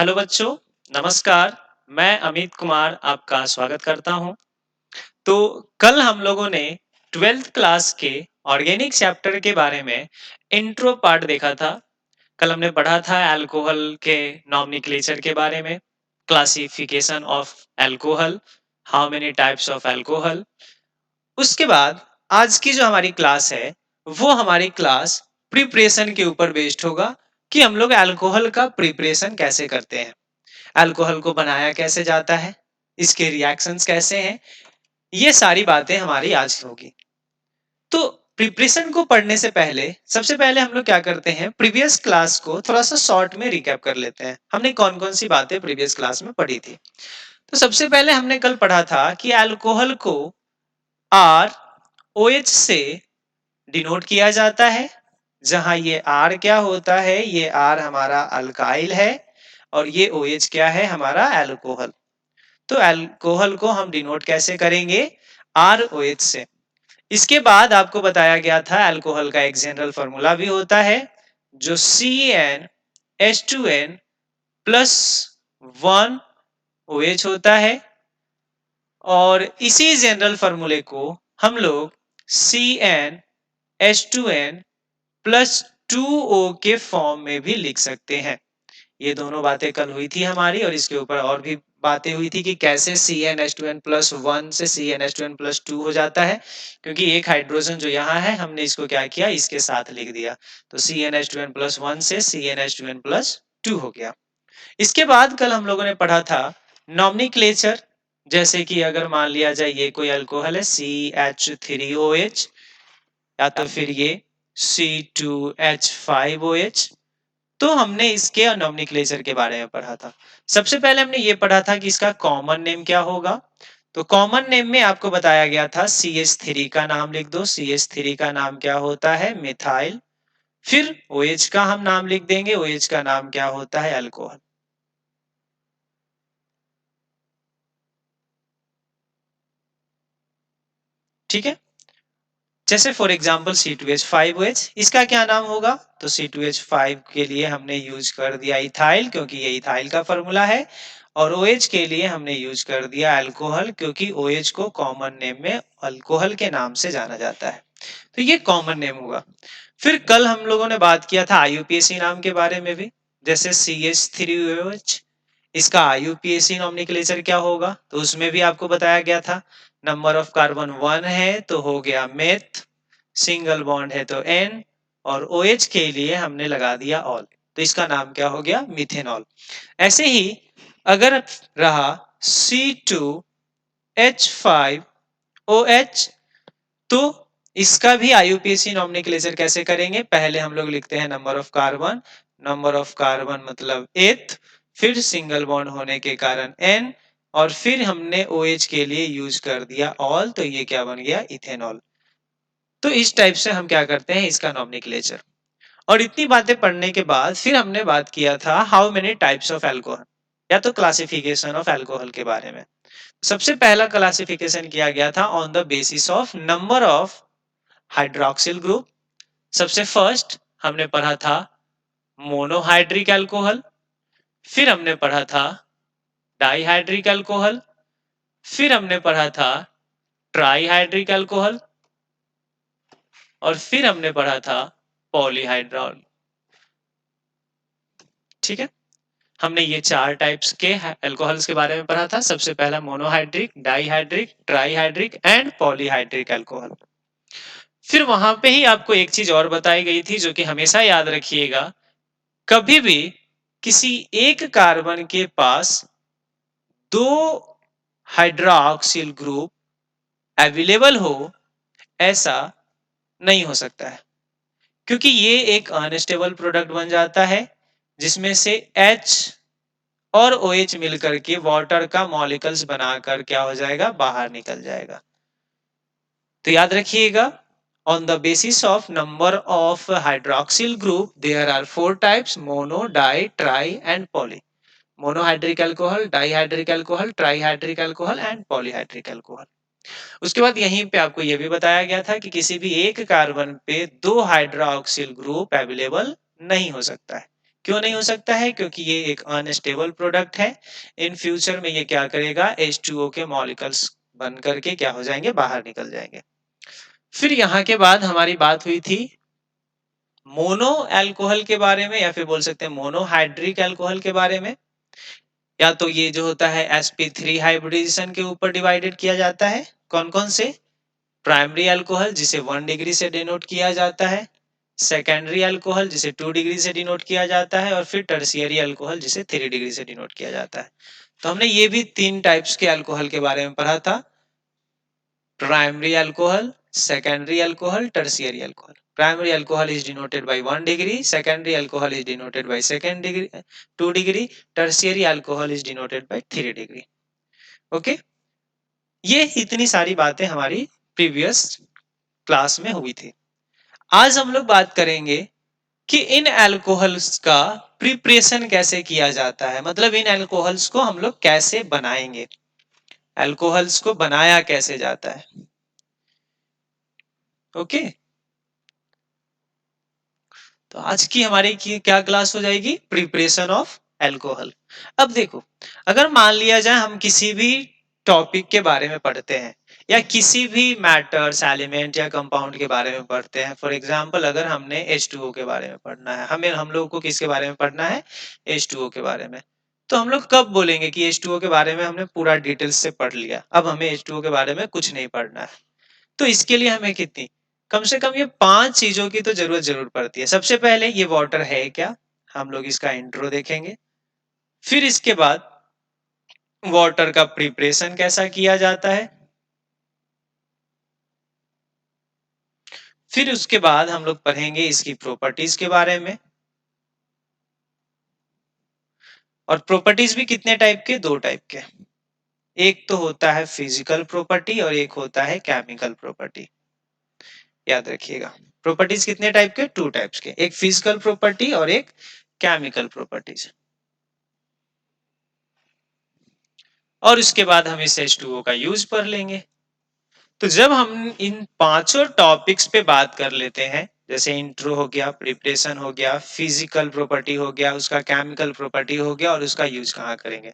Hello बच्चों, नमस्कार। मैं अमित कुमार आपका स्वागत करता हूं। तो कल हम लोगों ने 12th क्लास के ऑर्गेनिक चैप्टर के बारे में इंट्रो पार्ट देखा था। कल हमने पढ़ा था अल्कोहल के नॉमेनक्लेचर के बारे में, classification of alcohol, how many types of alcohol. उसके बाद आज की जो हमारी क्लास है वो हमारी क्लास प्रिपरेशन के ऊपर बेस्ड होगा कि हम लोग अल्कोहल का प्रिपरेशन कैसे करते हैं, अल्कोहल को बनाया कैसे जाता है, इसके रिएक्शंस कैसे हैं, ये सारी बातें हमारी आज होगी। तो प्रिपरेशन को पढ़ने से पहले सबसे पहले हम लोग क्या करते हैं, प्रीवियस क्लास को थोड़ा सा शॉर्ट में रिकैप कर लेते हैं। हमने कौन कौन सी बातें प्रीवियस क्लास में पढ़ी थी। तो सबसे पहले हमने कल पढ़ा था कि अल्कोहल को आर ओ एच से डिनोट किया जाता है, जहां ये आर क्या होता है, ये आर हमारा अल्काइल है और ये ओ एच क्या है, हमारा अल्कोहल। तो अल्कोहल को हम डिनोट कैसे करेंगे, आर ओ एच से। इसके बाद आपको बताया गया था अल्कोहल का एक जनरल फॉर्मूला भी होता है जो CnH2n प्लस 1OH होता है, और इसी जनरल फॉर्मूले को हम लोग CnH2n प्लस 2O के फॉर्म में भी लिख सकते हैं। ये दोनों बातें कल हुई थी हमारी, और इसके ऊपर और भी बातें हुई थी कि कैसे CnH2n प्लस 1 से CnH2n प्लस 2 हो जाता है, क्योंकि एक हाइड्रोजन जो यहाँ है हमने इसको क्या किया, इसके साथ लिख दिया। तो CnH2n प्लस 1 से CnH2n प्लस 2 हो गया। इसके बाद कल हम लोगों ने पढ़ा था नॉमेनक्लेचर। जैसे कि अगर मान लिया जाए ये कोई अल्कोहल है CH3OH, या तो फिर ये C2H5OH, तो हमने इसके नॉमेनक्लेचर के बारे में पढ़ा था। सबसे पहले हमने ये पढ़ा था कि इसका कॉमन नेम क्या होगा। तो कॉमन नेम में आपको बताया गया था CH3 का नाम लिख दो। CH3 का नाम क्या होता है, मिथाइल। फिर OH का हम नाम लिख देंगे, OH का नाम क्या होता है, अल्कोहल। ठीक है। जैसे फॉर एग्जांपल C2H5OH, इसका क्या नाम होगा, तो C2H5 के लिए हमने यूज कर दिया इथाइल, क्योंकि ये इथाइल का फॉर्मूला है। और OH के लिए हमने यूज कर दिया अल्कोहल, क्योंकि OH को कॉमन नेम में अल्कोहल के नाम से जाना जाता है। तो ये कॉमन नेम होगा। फिर कल हम लोगों ने बात किया था IUPAC नाम के बारे में भी। जैसे CH3OH, इसका IUPAC नॉमेनक्लेचर क्या होगा, तो उसमें भी आपको बताया गया था नंबर ऑफ कार्बन 1 है तो हो गया मेथ, सिंगल बॉन्ड है तो N, और OH के लिए हमने लगा दिया ऑल, तो इसका नाम क्या हो गया, मिथेनॉल। ऐसे ही अगर रहा C2H5OH, तो इसका भी IUPAC नॉमेनक्लेचर कैसे करेंगे, पहले हम लोग लिखते हैं number of carbon, number of carbon मतलब एथ, फिर सिंगल बॉन्ड होने के कारण N, और फिर हमने OH के लिए यूज कर दिया ऑल, तो ये क्या बन गया, इथेनॉल। तो इस टाइप से हम क्या करते हैं, इसका नॉमेनक्लेचर। और इतनी बातें पढ़ने के बाद फिर हमने बात किया था how many types of alcohol, या तो क्लासिफिकेशन ऑफ अल्कोहल के बारे में। सबसे पहला क्लासिफिकेशन किया गया था on the basis of number of hydroxyl group. सबसे फर्स्ट हमने पढ़ा था मोनोहाइड्रिक अल्कोहल, फिर हमने पढ़ा था डाइहाइड्रिक अल्कोहल, फिर हमने पढ़ा था ट्राइहाइड्रिक अल्कोहल, और फिर हमने पढ़ा था पॉलीहाइड्रॉल। ठीक है। हमने ये चार टाइप्स के अल्कोहल्स के बारे में पढ़ा था। सबसे पहला monohydric, dihydric, trihydric and polyhydric alcohol. फिर वहां पे ही आपको एक चीज और बताई गई थी जो कि हमेशा याद रखिएगा, कभी भी किसी एक कार्बन के पास दो हाइड्रोक्सिल ग्रुप अवेलेबल हो, ऐसा नहीं हो सकता है, क्योंकि ये एक अनस्टेबल प्रोडक्ट बन जाता है जिसमें से H और OH मिलकर के वाटर का मॉलिक्यूल्स बनाकर क्या हो जाएगा, बाहर निकल जाएगा। तो याद रखिएगा, on the basis of number of hydroxyl group there are four types: mono, di, tri and poly. Monohydric alcohol, dihydric alcohol, trihydric alcohol and polyhydric alcohol. उसके बाद यहीं पे आपको यह भी बताया गया था कि किसी भी एक कार्बन पे दो हाइड्रोक्सिल ग्रुप अवेलेबल नहीं हो सकता है, क्यों नहीं हो सकता है? क्योंकि ये एक अनस्टेबल प्रोडक्ट है। इन फ्यूचर में ये क्या करेगा? H2O के मॉलिक्यूल्स बन करके क्या हो जाएंगे? बाहर निकल जाएंगे। फिर यहाँ के बाद हमारी बात हुई थी मोनो अल्कोहल के बारे में, या फिर बोल सकते हैं मोनोहाइड्रिक अल्कोहल के बारे में। या तो ये जो होता है sp3 हाइब्रिडाइजेशन के ऊपर डिवाइडेड किया जाता है। कौन कौन से? प्राइमरी अल्कोहल जिसे 1 डिग्री से डिनोट किया जाता है, सेकेंडरी अल्कोहल जिसे 2 डिग्री से डिनोट किया जाता है, और फिर टर्शियरी अल्कोहल जिसे 3 डिग्री से डिनोट किया जाता है। तो हमने ये भी 3 टाइप्स के अल्कोहल के बारे में पढ़ा था। Primary alcohol, secondary alcohol, tertiary alcohol. Primary alcohol is denoted by 1 degree, secondary alcohol is denoted by 2 degree, tertiary alcohol is denoted by 3 degree. Okay? ये इतनी सारी बातें हमारी प्रीवियस क्लास में हुई थी। आज हम लोग बात करेंगे कि इन अल्कोहल्स का प्रिपरेशन कैसे किया जाता है, मतलब इन अल्कोहल्स को हम लोग कैसे बनाएंगे, अल्कोहल्स को बनाया कैसे जाता है। ओके, तो आज की हमारी क्या क्लास हो जाएगी? Preparation of alcohol. अब देखो, अगर मान लिया जाए हम किसी भी टॉपिक के बारे में पढ़ते हैं, या किसी भी मैटर्स, एलिमेंट या कंपाउंड के बारे में पढ़ते हैं, फॉर एग्जांपल अगर हमने H2O के बारे में पढ़ना है, हम लोग को किसके बारे में पढ़ना है? H2O के बारे में। तो हम लोग कब बोलेंगे कि H2O के बारे में हमने पूरा डिटेल्स से पढ़ लिया, अब हमें H2O के बारे में कुछ नहीं पढ़ना है? तो इसके लिए हमें कितनी, कम से कम ये 5 चीजों की तो जरूर पड़ती है। सबसे पहले ये वाटर है क्या, हम लोग इसका इंट्रो देखेंगे। फिर इसके बाद वाटर का प्रिपरेशन कैसा किया जाता है। फिर उसके बाद हम लोग पढ़ेंगे इसकी प्रॉपर्टीज के बारे में। और प्रॉपर्टीज भी कितने टाइप के? 2 टाइप के। एक तो होता है फिजिकल प्रॉपर्टी और एक होता है केमिकल प्रॉपर्टी। याद रखिएगा, प्रॉपर्टीज कितने टाइप के? 2 टाइप्स के, एक फिजिकल प्रॉपर्टी और एक केमिकल प्रॉपर्टीज। और उसके बाद हम इस H2O का यूज पढ़ लेंगे। तो जब हम इन पांचों टॉपिक्स पे बात कर लेते हैं, जैसे इंट्रो हो गया, प्रिपरेशन हो गया, फिजिकल प्रॉपर्टी हो गया, उसका केमिकल प्रॉपर्टी हो गया, और उसका यूज कहाँ करेंगे,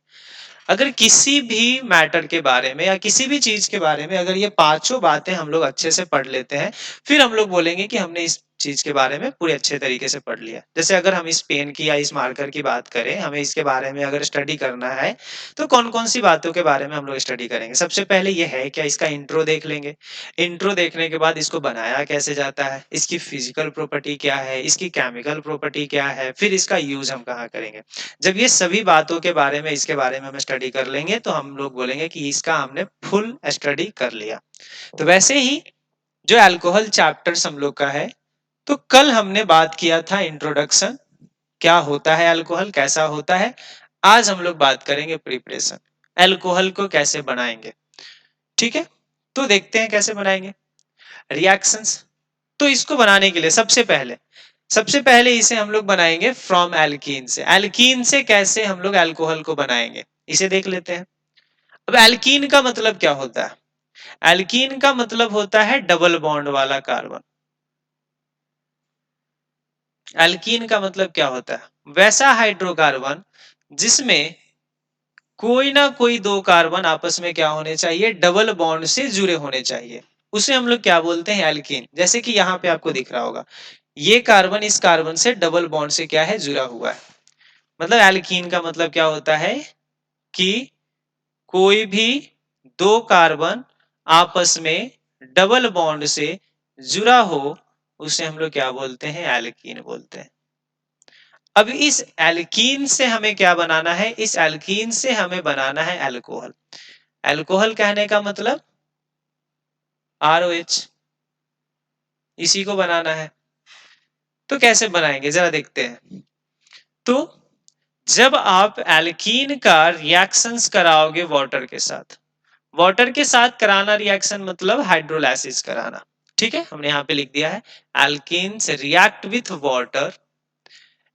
अगर किसी भी मैटर के बारे में या किसी भी चीज के बारे में अगर ये पांचों बातें हम लोग अच्छे से पढ़ लेते हैं, फिर हम लोग बोलेंगे कि हमने इस चीज के बारे में पूरे अच्छे तरीके से पढ़ लिया। जैसे अगर हम इस पेन की या इस मार्कर की बात करें, हमें इसके बारे में अगर स्टडी करना है, तो कौन कौन सी बातों के बारे में हम लोग स्टडी करेंगे? सबसे पहले ये है क्या, इसका इंट्रो देख लेंगे। इंट्रो देखने के बाद इसको बनाया कैसे जाता है, इसकी फिजिकल प्रॉपर्टी क्या है, इसकी केमिकल प्रॉपर्टी क्या है, फिर इसका यूज हम कहाँ करेंगे। जब ये सभी बातों के बारे में, इसके बारे में हम स्टडी कर लेंगे, तो हम लोग बोलेंगे कि इसका हमने फुल स्टडी कर लिया। तो वैसे ही जो अल्कोहल चैप्टर्स हम लोग का है, तो कल हमने बात किया था इंट्रोडक्शन, क्या होता है अल्कोहल, कैसा होता है। आज हम लोग बात करेंगे प्रिपरेशन, अल्कोहल को कैसे बनाएंगे। ठीक है, तो देखते हैं कैसे बनाएंगे। रिएक्शंस, तो इसको बनाने के लिए सबसे पहले इसे हम लोग बनाएंगे फ्रॉम एल्कीन से। एल्कीन से कैसे हम लोग अल्कोहल को बनाएंगे, इसे देख लेते हैं। अब एल्कीन का मतलब क्या होता है? एल्कीन का मतलब होता है डबल बॉन्ड वाला कार्बन। एल्कीन का मतलब क्या होता है? वैसा हाइड्रोकार्बन जिसमें कोई ना कोई 2 कार्बन आपस में क्या होने चाहिए? डबल बॉन्ड से जुड़े होने चाहिए। उसे हम लोग क्या बोलते हैं? एल्कीन। जैसे कि यहाँ पे आपको दिख रहा होगा, ये कार्बन इस कार्बन से डबल बॉन्ड से क्या है? जुड़ा हुआ है। मतलब एल्कीन का मतलब क्या होता है कि कोई भी 2 कार्बन आपस में डबल बॉन्ड से जुड़ा हो, उसे हम लोग क्या बोलते हैं? एल्कीन बोलते हैं। अब इस एल्कीन से हमें क्या बनाना है? इस एल्कीन से हमें बनाना है अल्कोहल। अल्कोहल कहने का मतलब ROH, इसी को बनाना है। तो कैसे बनाएंगे जरा देखते हैं। तो जब आप एल्कीन का रिएक्शंस कराओगे वाटर के साथ कराना रिएक्शन मतलब हाइड्रोलाइसिस कराना। ठीक है, हमने यहाँ पे लिख दिया है alkenes react with water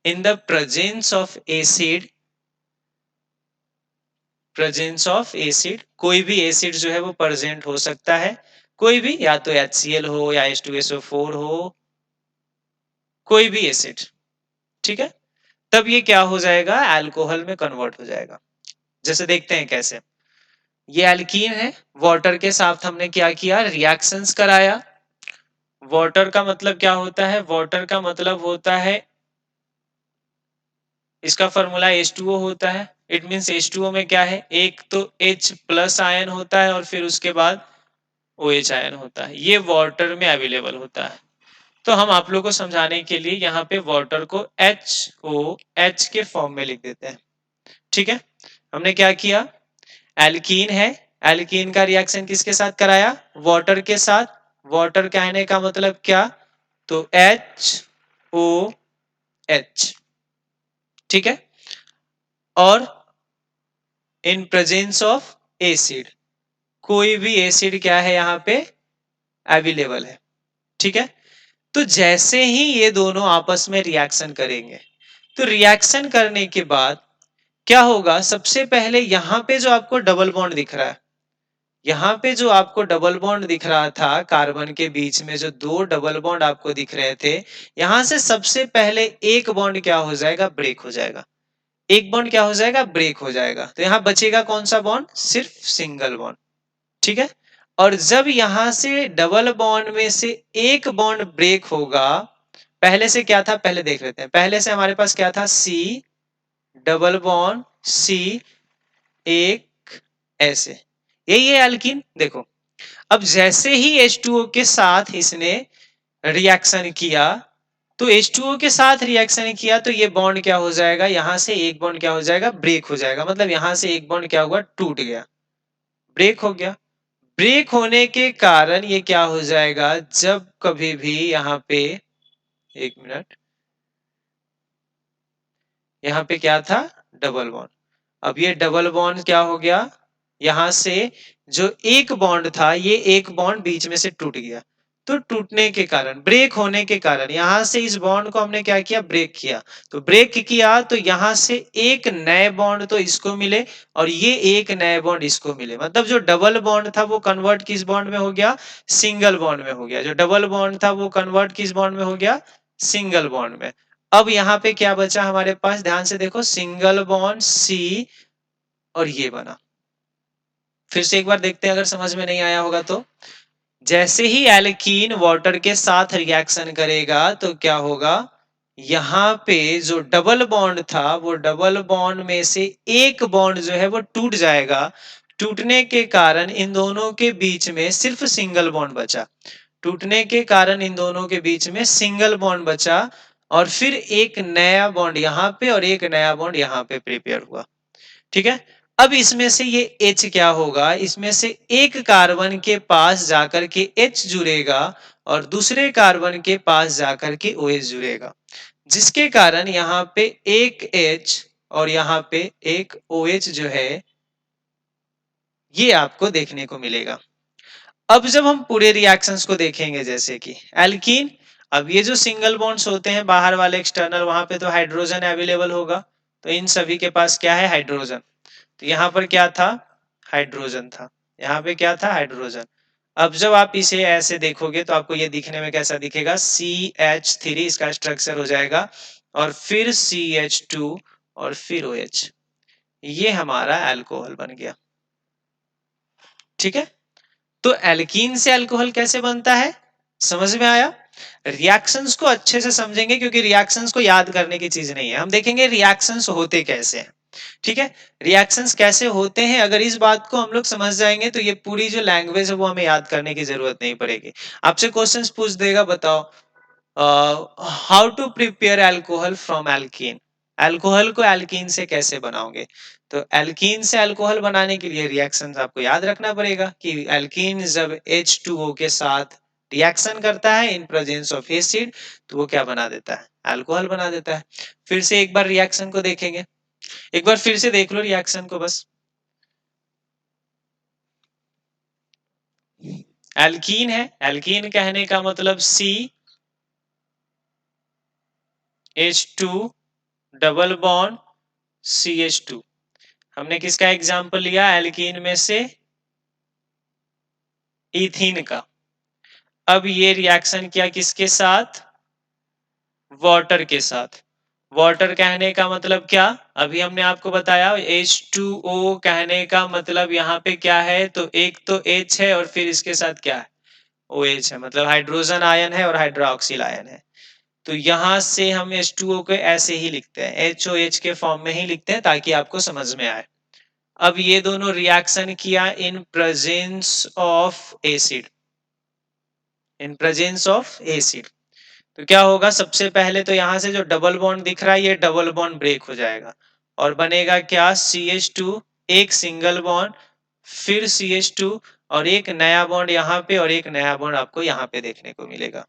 in the presence of acid. कोई भी एसिड जो है वो प्रेजेंट हो सकता है, कोई भी, या तो HCl हो या H2SO4 हो, कोई भी एसिड। ठीक है, तब ये क्या हो जाएगा, अल्कोहल में कन्वर्ट हो जाएगा। जैसे देखते हैं कैसे। ये एल्कीन है, वाटर के साथ हमने क्या किया, रिएक्शंस कराया। वाटर का मतलब क्या होता है, वाटर का मतलब होता है, इसका फॉर्मूला H2O होता है। इट मींस H2O में क्या है, एक तो H प्लस आयन होता है और फिर उसके बाद OH आयन होता है। ये वाटर में अवेलेबल होता है। तो हम आप लोगों को समझाने के लिए यहाँ पे वाटर को HOH के फॉर्म में लिख देते हैं। ठीक है, हमने क्या किया, एल्कीन है, एल्कीन का रिएक्शन किसके साथ कराया, वाटर के साथ। वाटर कहने का मतलब क्या, तो HOH। ठीक है, और इन प्रेजेंस ऑफ एसिड, कोई भी एसिड क्या है यहाँ पे अवेलेबल है। ठीक है, तो जैसे ही ये दोनों आपस में रिएक्शन करेंगे, तो रिएक्शन करने के बाद क्या होगा, सबसे पहले यहां पे जो आपको डबल बॉन्ड दिख रहा है, यहाँ पे जो आपको डबल बॉन्ड दिख रहा था, कार्बन के बीच में जो दो डबल बॉन्ड आपको दिख रहे थे, यहां से सबसे पहले एक बॉन्ड क्या हो जाएगा, ब्रेक हो जाएगा। एक बॉन्ड क्या हो जाएगा, ब्रेक हो जाएगा। तो यहां बचेगा कौन सा बॉन्ड, सिर्फ सिंगल बॉन्ड। ठीक है, और जब यहां से डबल बॉन्ड में से एक बॉन्ड ब्रेक होगा, पहले से क्या था, पहले देख लेते हैं। पहले से हमारे पास क्या था, सी डबल बॉन्ड सी, एक ऐसे, यही है एल्कीन। देखो, अब जैसे ही H2O के साथ इसने रिएक्शन किया, तो H2O के साथ रिएक्शन किया तो ये बॉन्ड क्या हो जाएगा, यहां से एक बॉन्ड क्या हो जाएगा, ब्रेक हो जाएगा। मतलब यहां से एक बॉन्ड क्या हुआ, टूट गया, ब्रेक हो गया। ब्रेक होने के कारण ये क्या हो जाएगा, जब कभी भी यहाँ पे, एक मिनट, यहाँ पे क्या था, डबल बॉन्ड। अब ये डबल बॉन्ड क्या हो गया, यहां से जो एक बॉन्ड था, ये एक बॉन्ड बीच में से टूट गया। तो टूटने के कारण, ब्रेक होने के कारण, यहां से इस बॉन्ड को हमने क्या किया, ब्रेक किया। तो ब्रेक किया तो यहां से एक नए बॉन्ड तो इसको मिले और ये एक नए बॉन्ड इसको मिले। मतलब जो डबल बॉन्ड था वो कन्वर्ट किस बॉन्ड में हो गया, सिंगल बॉन्ड में हो गया। जो डबल बॉन्ड था वो कन्वर्ट किस बॉन्ड में हो गया, सिंगल बॉन्ड में। अब यहाँ पे क्या बचा हमारे पास, ध्यान से देखो, सिंगल बॉन्ड सी और ये बना। फिर से एक बार देखते हैं, अगर समझ में नहीं आया होगा तो। जैसे ही एल्कीन वाटर के साथ रिएक्शन करेगा तो क्या होगा, यहाँ पे जो डबल बॉन्ड था, वो डबल बॉन्ड में से एक बॉन्ड जो है वो टूट जाएगा। टूटने के कारण इन दोनों के बीच में सिर्फ सिंगल बॉन्ड बचा। टूटने के कारण इन दोनों के बीच में सिंगल बॉन्ड बचा और फिर एक नया बॉन्ड यहाँ पे और एक नया बॉन्ड यहाँ पे प्रिपेयर हुआ। ठीक है, अब इसमें से ये H क्या होगा, इसमें से एक कार्बन के पास जाकर के H जुड़ेगा और दूसरे कार्बन के पास जाकर के OH जुड़ेगा, जिसके कारण यहाँ पे एक H और यहाँ पे एक OH जो है ये आपको देखने को मिलेगा। अब जब हम पूरे रिएक्शंस को देखेंगे, जैसे कि एल्कीन, अब ये जो सिंगल बॉन्ड्स होते हैं बाहर वाले एक्सटर्नल, वहां पे तो हाइड्रोजन अवेलेबल होगा। तो इन सभी के पास क्या है, हाइड्रोजन। तो यहाँ पर क्या था, हाइड्रोजन था। यहाँ पे क्या था, हाइड्रोजन। अब जब आप इसे ऐसे देखोगे तो आपको ये दिखने में कैसा दिखेगा, CH3 इसका स्ट्रक्चर हो जाएगा और फिर CH2 और फिर OH। ये हमारा अल्कोहल बन गया। ठीक है, तो एल्कीन से अल्कोहल कैसे बनता है, समझ में आया। रिएक्शंस को अच्छे से समझेंगे, क्योंकि रिएक्शंस को याद करने की चीज नहीं है। हम देखेंगे रिएक्शंस होते कैसे हैं। ठीक है, रिएक्शंस कैसे होते हैं, अगर इस बात को हम लोग समझ जाएंगे तो ये पूरी जो लैंग्वेज है वो हमें याद करने की जरूरत नहीं पड़ेगी। आपसे क्वेश्चंस पूछ देगा, बताओ how to prepare alcohol from alkene. Alcohol को एल्कीन से कैसे बनाओगे। तो एल्कीन से अल्कोहल बनाने के लिए रिएक्शंस आपको याद रखना पड़ेगा कि एल्कीन जब H2O के साथ रिएक्शन करता है इन प्रेजेंस ऑफ एसिड, तो वो क्या बना देता है, अल्कोहल बना देता है। फिर से एक बार रिएक्शन को देखेंगे, एक बार फिर से देख लो रिएक्शन को बस। एल्कीन है, एल्कीन कहने का मतलब CH2 डबल बॉन्ड CH2। हमने किसका एग्जाम्पल लिया, एल्कीन में से इथीन का। अब ये रिएक्शन किया किसके साथ, वाटर के साथ। वाटर कहने का मतलब क्या? अभी हमने आपको बताया H2O कहने का मतलब यहाँ पे क्या है, तो एक तो H है और फिर इसके साथ क्या है, OH है, मतलब हाइड्रोजन आयन है और हाइड्रोक्सिल आयन है। तो यहाँ से हम H2O को ऐसे ही लिखते हैं, HOH के फॉर्म में ही लिखते हैं ताकि आपको समझ में आए। अब ये दोनों रिएक्शन किया इन presence of acid, in presence of acid, तो क्या होगा, सबसे पहले तो यहाँ से जो डबल बॉन्ड दिख रहा है ये डबल बॉन्ड ब्रेक हो जाएगा और बनेगा क्या, CH2, एक सिंगल बॉन्ड, फिर CH2 और एक नया बॉन्ड यहाँ पे और एक नया बॉन्ड आपको यहाँ पे देखने को मिलेगा।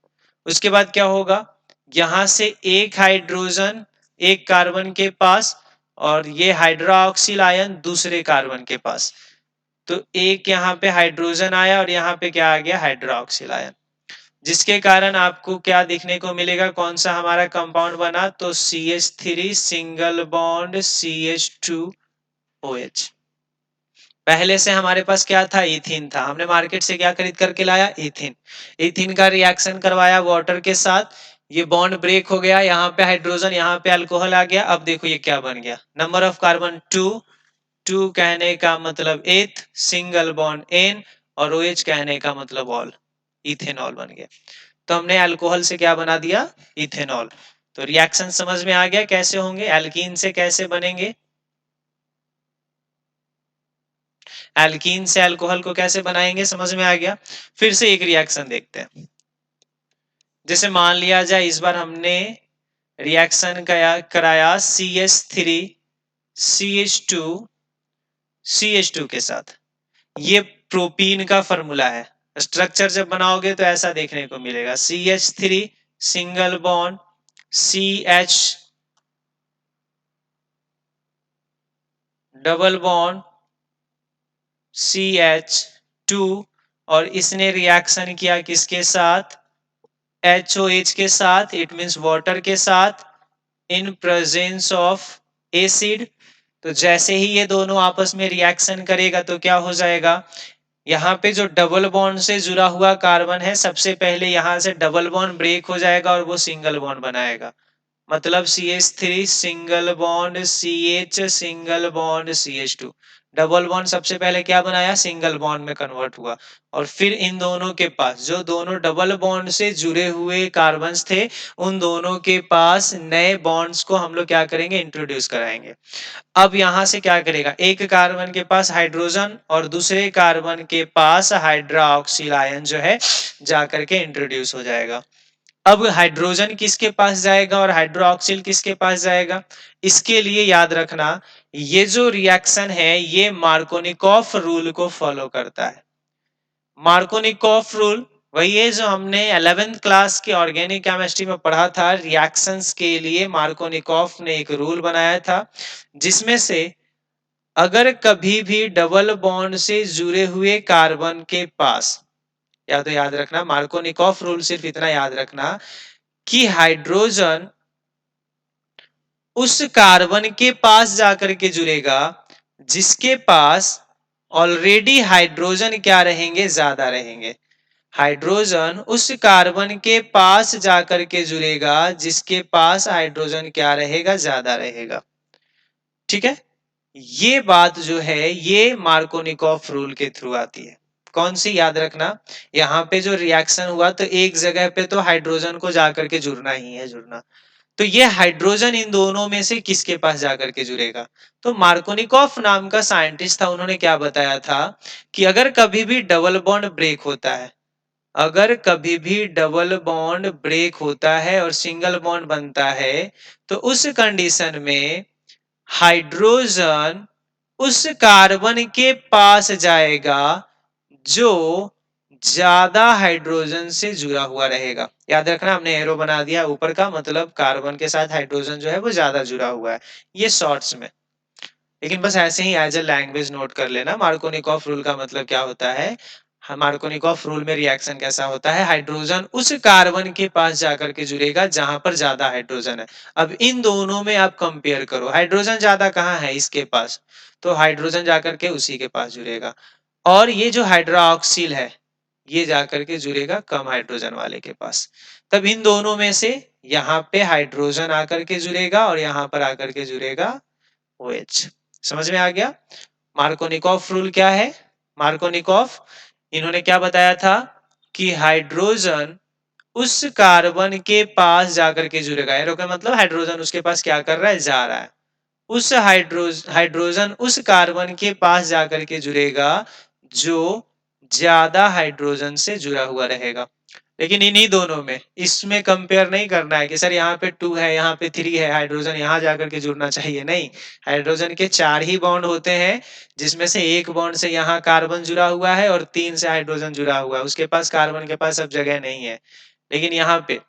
उसके बाद क्या होगा, यहाँ से एक हाइड्रोजन एक कार्बन के पास और ये हाइड्रोक्सिल आयन दूसरे कार्बन के पास, तो एक यहाँ पे हाइड्रोजन आया और यहाँ पे क्या आ गया, हाइड्रोक्सिल आयन, जिसके कारण आपको क्या देखने को मिलेगा, कौन सा हमारा कंपाउंड बना, तो CH3 सिंगल बॉन्ड CH2OH। पहले से हमारे पास क्या था, इथिन था, हमने मार्केट से क्या खरीद करके लाया, इथिन। इथिन का रिएक्शन करवाया वाटर के साथ, ये बॉन्ड ब्रेक हो गया, यहाँ पे हाइड्रोजन यहाँ पे अल्कोहल आ गया। अब देखो ये क्या बन गया, नंबर ऑफ कार्बन 2, 2 कहने का मतलब एथ, सिंगल बॉन्ड N और OH कहने का मतलब ऑल, इथेनॉल बन गया। तो हमने अल्कोहल से क्या बना दिया, इथेनॉल। तो रिएक्शन समझ में आ गया कैसे होंगे, एल्कीन से कैसे बनेंगे, एल्कीन से अल्कोहल को कैसे बनाएंगे समझ में आ गया। फिर से एक रिएक्शन देखते हैं, जैसे मान लिया जाए इस बार हमने रिएक्शन कराया CH3 CH2 CH2 के साथ, ये प्रोपीन का फॉर्मूला है, स्ट्रक्चर जब बनाओगे तो ऐसा देखने को मिलेगा, CH3 single bond CH double bond CH2 और इसने रिएक्शन किया किसके साथ, HOH के साथ, इट मींस वाटर के साथ, इन प्रेजेंस ऑफ एसिड। तो जैसे ही ये दोनों आपस में रिएक्शन करेगा तो क्या हो जाएगा, यहाँ पे जो डबल बॉन्ड से जुड़ा हुआ कार्बन है सबसे पहले यहाँ से डबल बॉन्ड ब्रेक हो जाएगा और वो सिंगल बॉन्ड बनाएगा, मतलब CH3 single bond CH single bond CH2, double bond सबसे पहले क्या बनाया, सिंगल बॉन्ड में कन्वर्ट हुआ और फिर इन दोनों के पास जो दोनों डबल बॉन्ड से जुड़े हुए कार्बन्स थे उन दोनों के पास नए बॉन्ड्स को हम लोग क्या करेंगे, इंट्रोड्यूस कराएंगे। अब यहां से क्या करेगा, एक कार्बन के पास हाइड्रोजन और दूसरे कार्बन के पास हाइड्रोक्सिल आयन जो है जाकर के इंट्रोड्यूस हो जाएगा। अब हाइड्रोजन किसके पास जाएगा और हाइड्रोक्सिल किसके पास जाएगा, इसके लिए याद रखना ये जो रिएक्शन है ये मार्कोनिकॉफ रूल को फॉलो करता है। मार्कोनिकॉफ रूल वही है जो हमने 11th क्लास के ऑर्गेनिक केमिस्ट्री में पढ़ा था, रिएक्शंस के लिए मार्कोनिकॉफ ने एक रूल बनाया था जिसमें से अगर कभी भी डबल बॉन्ड से जुड़े हुए कार्बन के पास, या तो याद रखना मार्कोनिकॉफ रूल सिर्फ इतना याद रखना कि हाइड्रोजन उस कार्बन के पास जाकर के जुड़ेगा जिसके पास ऑलरेडी हाइड्रोजन क्या रहेंगे, ज्यादा रहेंगे। हाइड्रोजन उस कार्बन के पास जाकर के जुड़ेगा जिसके पास हाइड्रोजन क्या रहेगा, ज्यादा रहेगा। ठीक है, ये बात जो है ये मार्कोनिकॉफ रूल के थ्रू आती है। कौन सी, याद रखना यहाँ पे जो रिएक्शन हुआ तो एक जगह पे तो हाइड्रोजन को जाकर के जुड़ना ही है, जुड़ना, तो ये हाइड्रोजन इन दोनों में से किसके पास जाकर के जुड़ेगा, तो मार्कोनिकॉफ नाम का साइंटिस्ट था, उन्होंने क्या बताया था कि अगर कभी भी डबल बॉन्ड ब्रेक होता है, अगर कभी भी डबल बॉन्ड ब्रेक होता है और सिंगल बॉन्ड बनता है तो उस कंडीशन में हाइड्रोजन उस कार्बन के पास जाएगा जो ज्यादा हाइड्रोजन से जुड़ा हुआ रहेगा। याद रखना हमने एरो बना दिया ऊपर का, मतलब कार्बन के साथ हाइड्रोजन जो है वो ज्यादा जुड़ा हुआ है, ये शॉर्ट्स में। लेकिन बस ऐसे ही एज ए लैंग्वेज नोट कर लेना मार्कोनिकॉफ रूल का मतलब क्या होता है। मार्कोनिकॉफ रूल में रिएक्शन कैसा होता है, हाइड्रोजन उस कार्बन के पास जाकर के जुड़ेगा जहां पर ज्यादा हाइड्रोजन है। अब इन दोनों में आप कंपेयर करो, हाइड्रोजन ज्यादा कहाँ है, इसके पास, तो हाइड्रोजन जाकर के उसी के पास जुड़ेगा। और ये जो हाइड्रोक्सिल है ये जाकर के जुड़ेगा कम हाइड्रोजन वाले के पास। तब इन दोनों में से यहाँ पे हाइड्रोजन आकर के जुड़ेगा और यहाँ पर आकर के जुड़ेगा OH। समझ में आ गया? मार्कोनिकॉफ रूल क्या है? मार्कोनिकॉफ इन्होंने क्या बताया था कि हाइड्रोजन उस कार्बन के पास जाकर के जुड़ेगा, एरो का मतलब हाइड्रोजन उसके पास क्या कर रहा है, जा रहा है। उस हाइड्रोजन उस कार्बन के पास जाकर के जुड़ेगा जो ज्यादा हाइड्रोजन से जुड़ा हुआ रहेगा। लेकिन इन्हीं दोनों में, इसमें कंपेयर नहीं करना है कि सर यहाँ पे 2 है, यहाँ पे 3 है, हाइड्रोजन यहाँ जाकर के जुड़ना चाहिए, नहीं। हाइड्रोजन के 4 ही बॉन्ड होते हैं, जिसमें से एक बॉन्ड से यहाँ कार्बन जुड़ा हुआ है और 3 से हाइड्रोजन जुड़ा हुआ है। उसके पास, कार्बन के पास अब जगह नहीं है। लेकिन यहाँ पे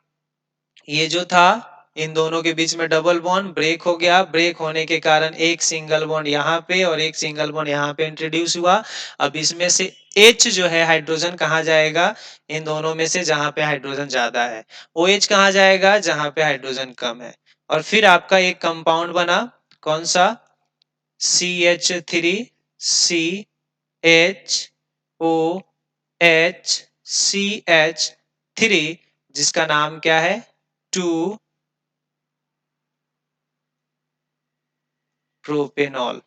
ये जो था, इन दोनों के बीच में डबल बॉन्ड ब्रेक हो गया। ब्रेक होने के कारण एक सिंगल बॉन्ड यहाँ पे और एक सिंगल बॉन्ड यहाँ पे इंट्रोड्यूस हुआ। अब इसमें से H जो है, हाइड्रोजन कहाँ जाएगा, इन दोनों में से जहां पे हाइड्रोजन ज्यादा है। OH कहाँ जाएगा, जहां पे हाइड्रोजन कम है। और फिर आपका एक कंपाउंड बना, कौन सा, CH3 CHOHCH3, जिसका नाम क्या है, 2 प्रोपेनॉल।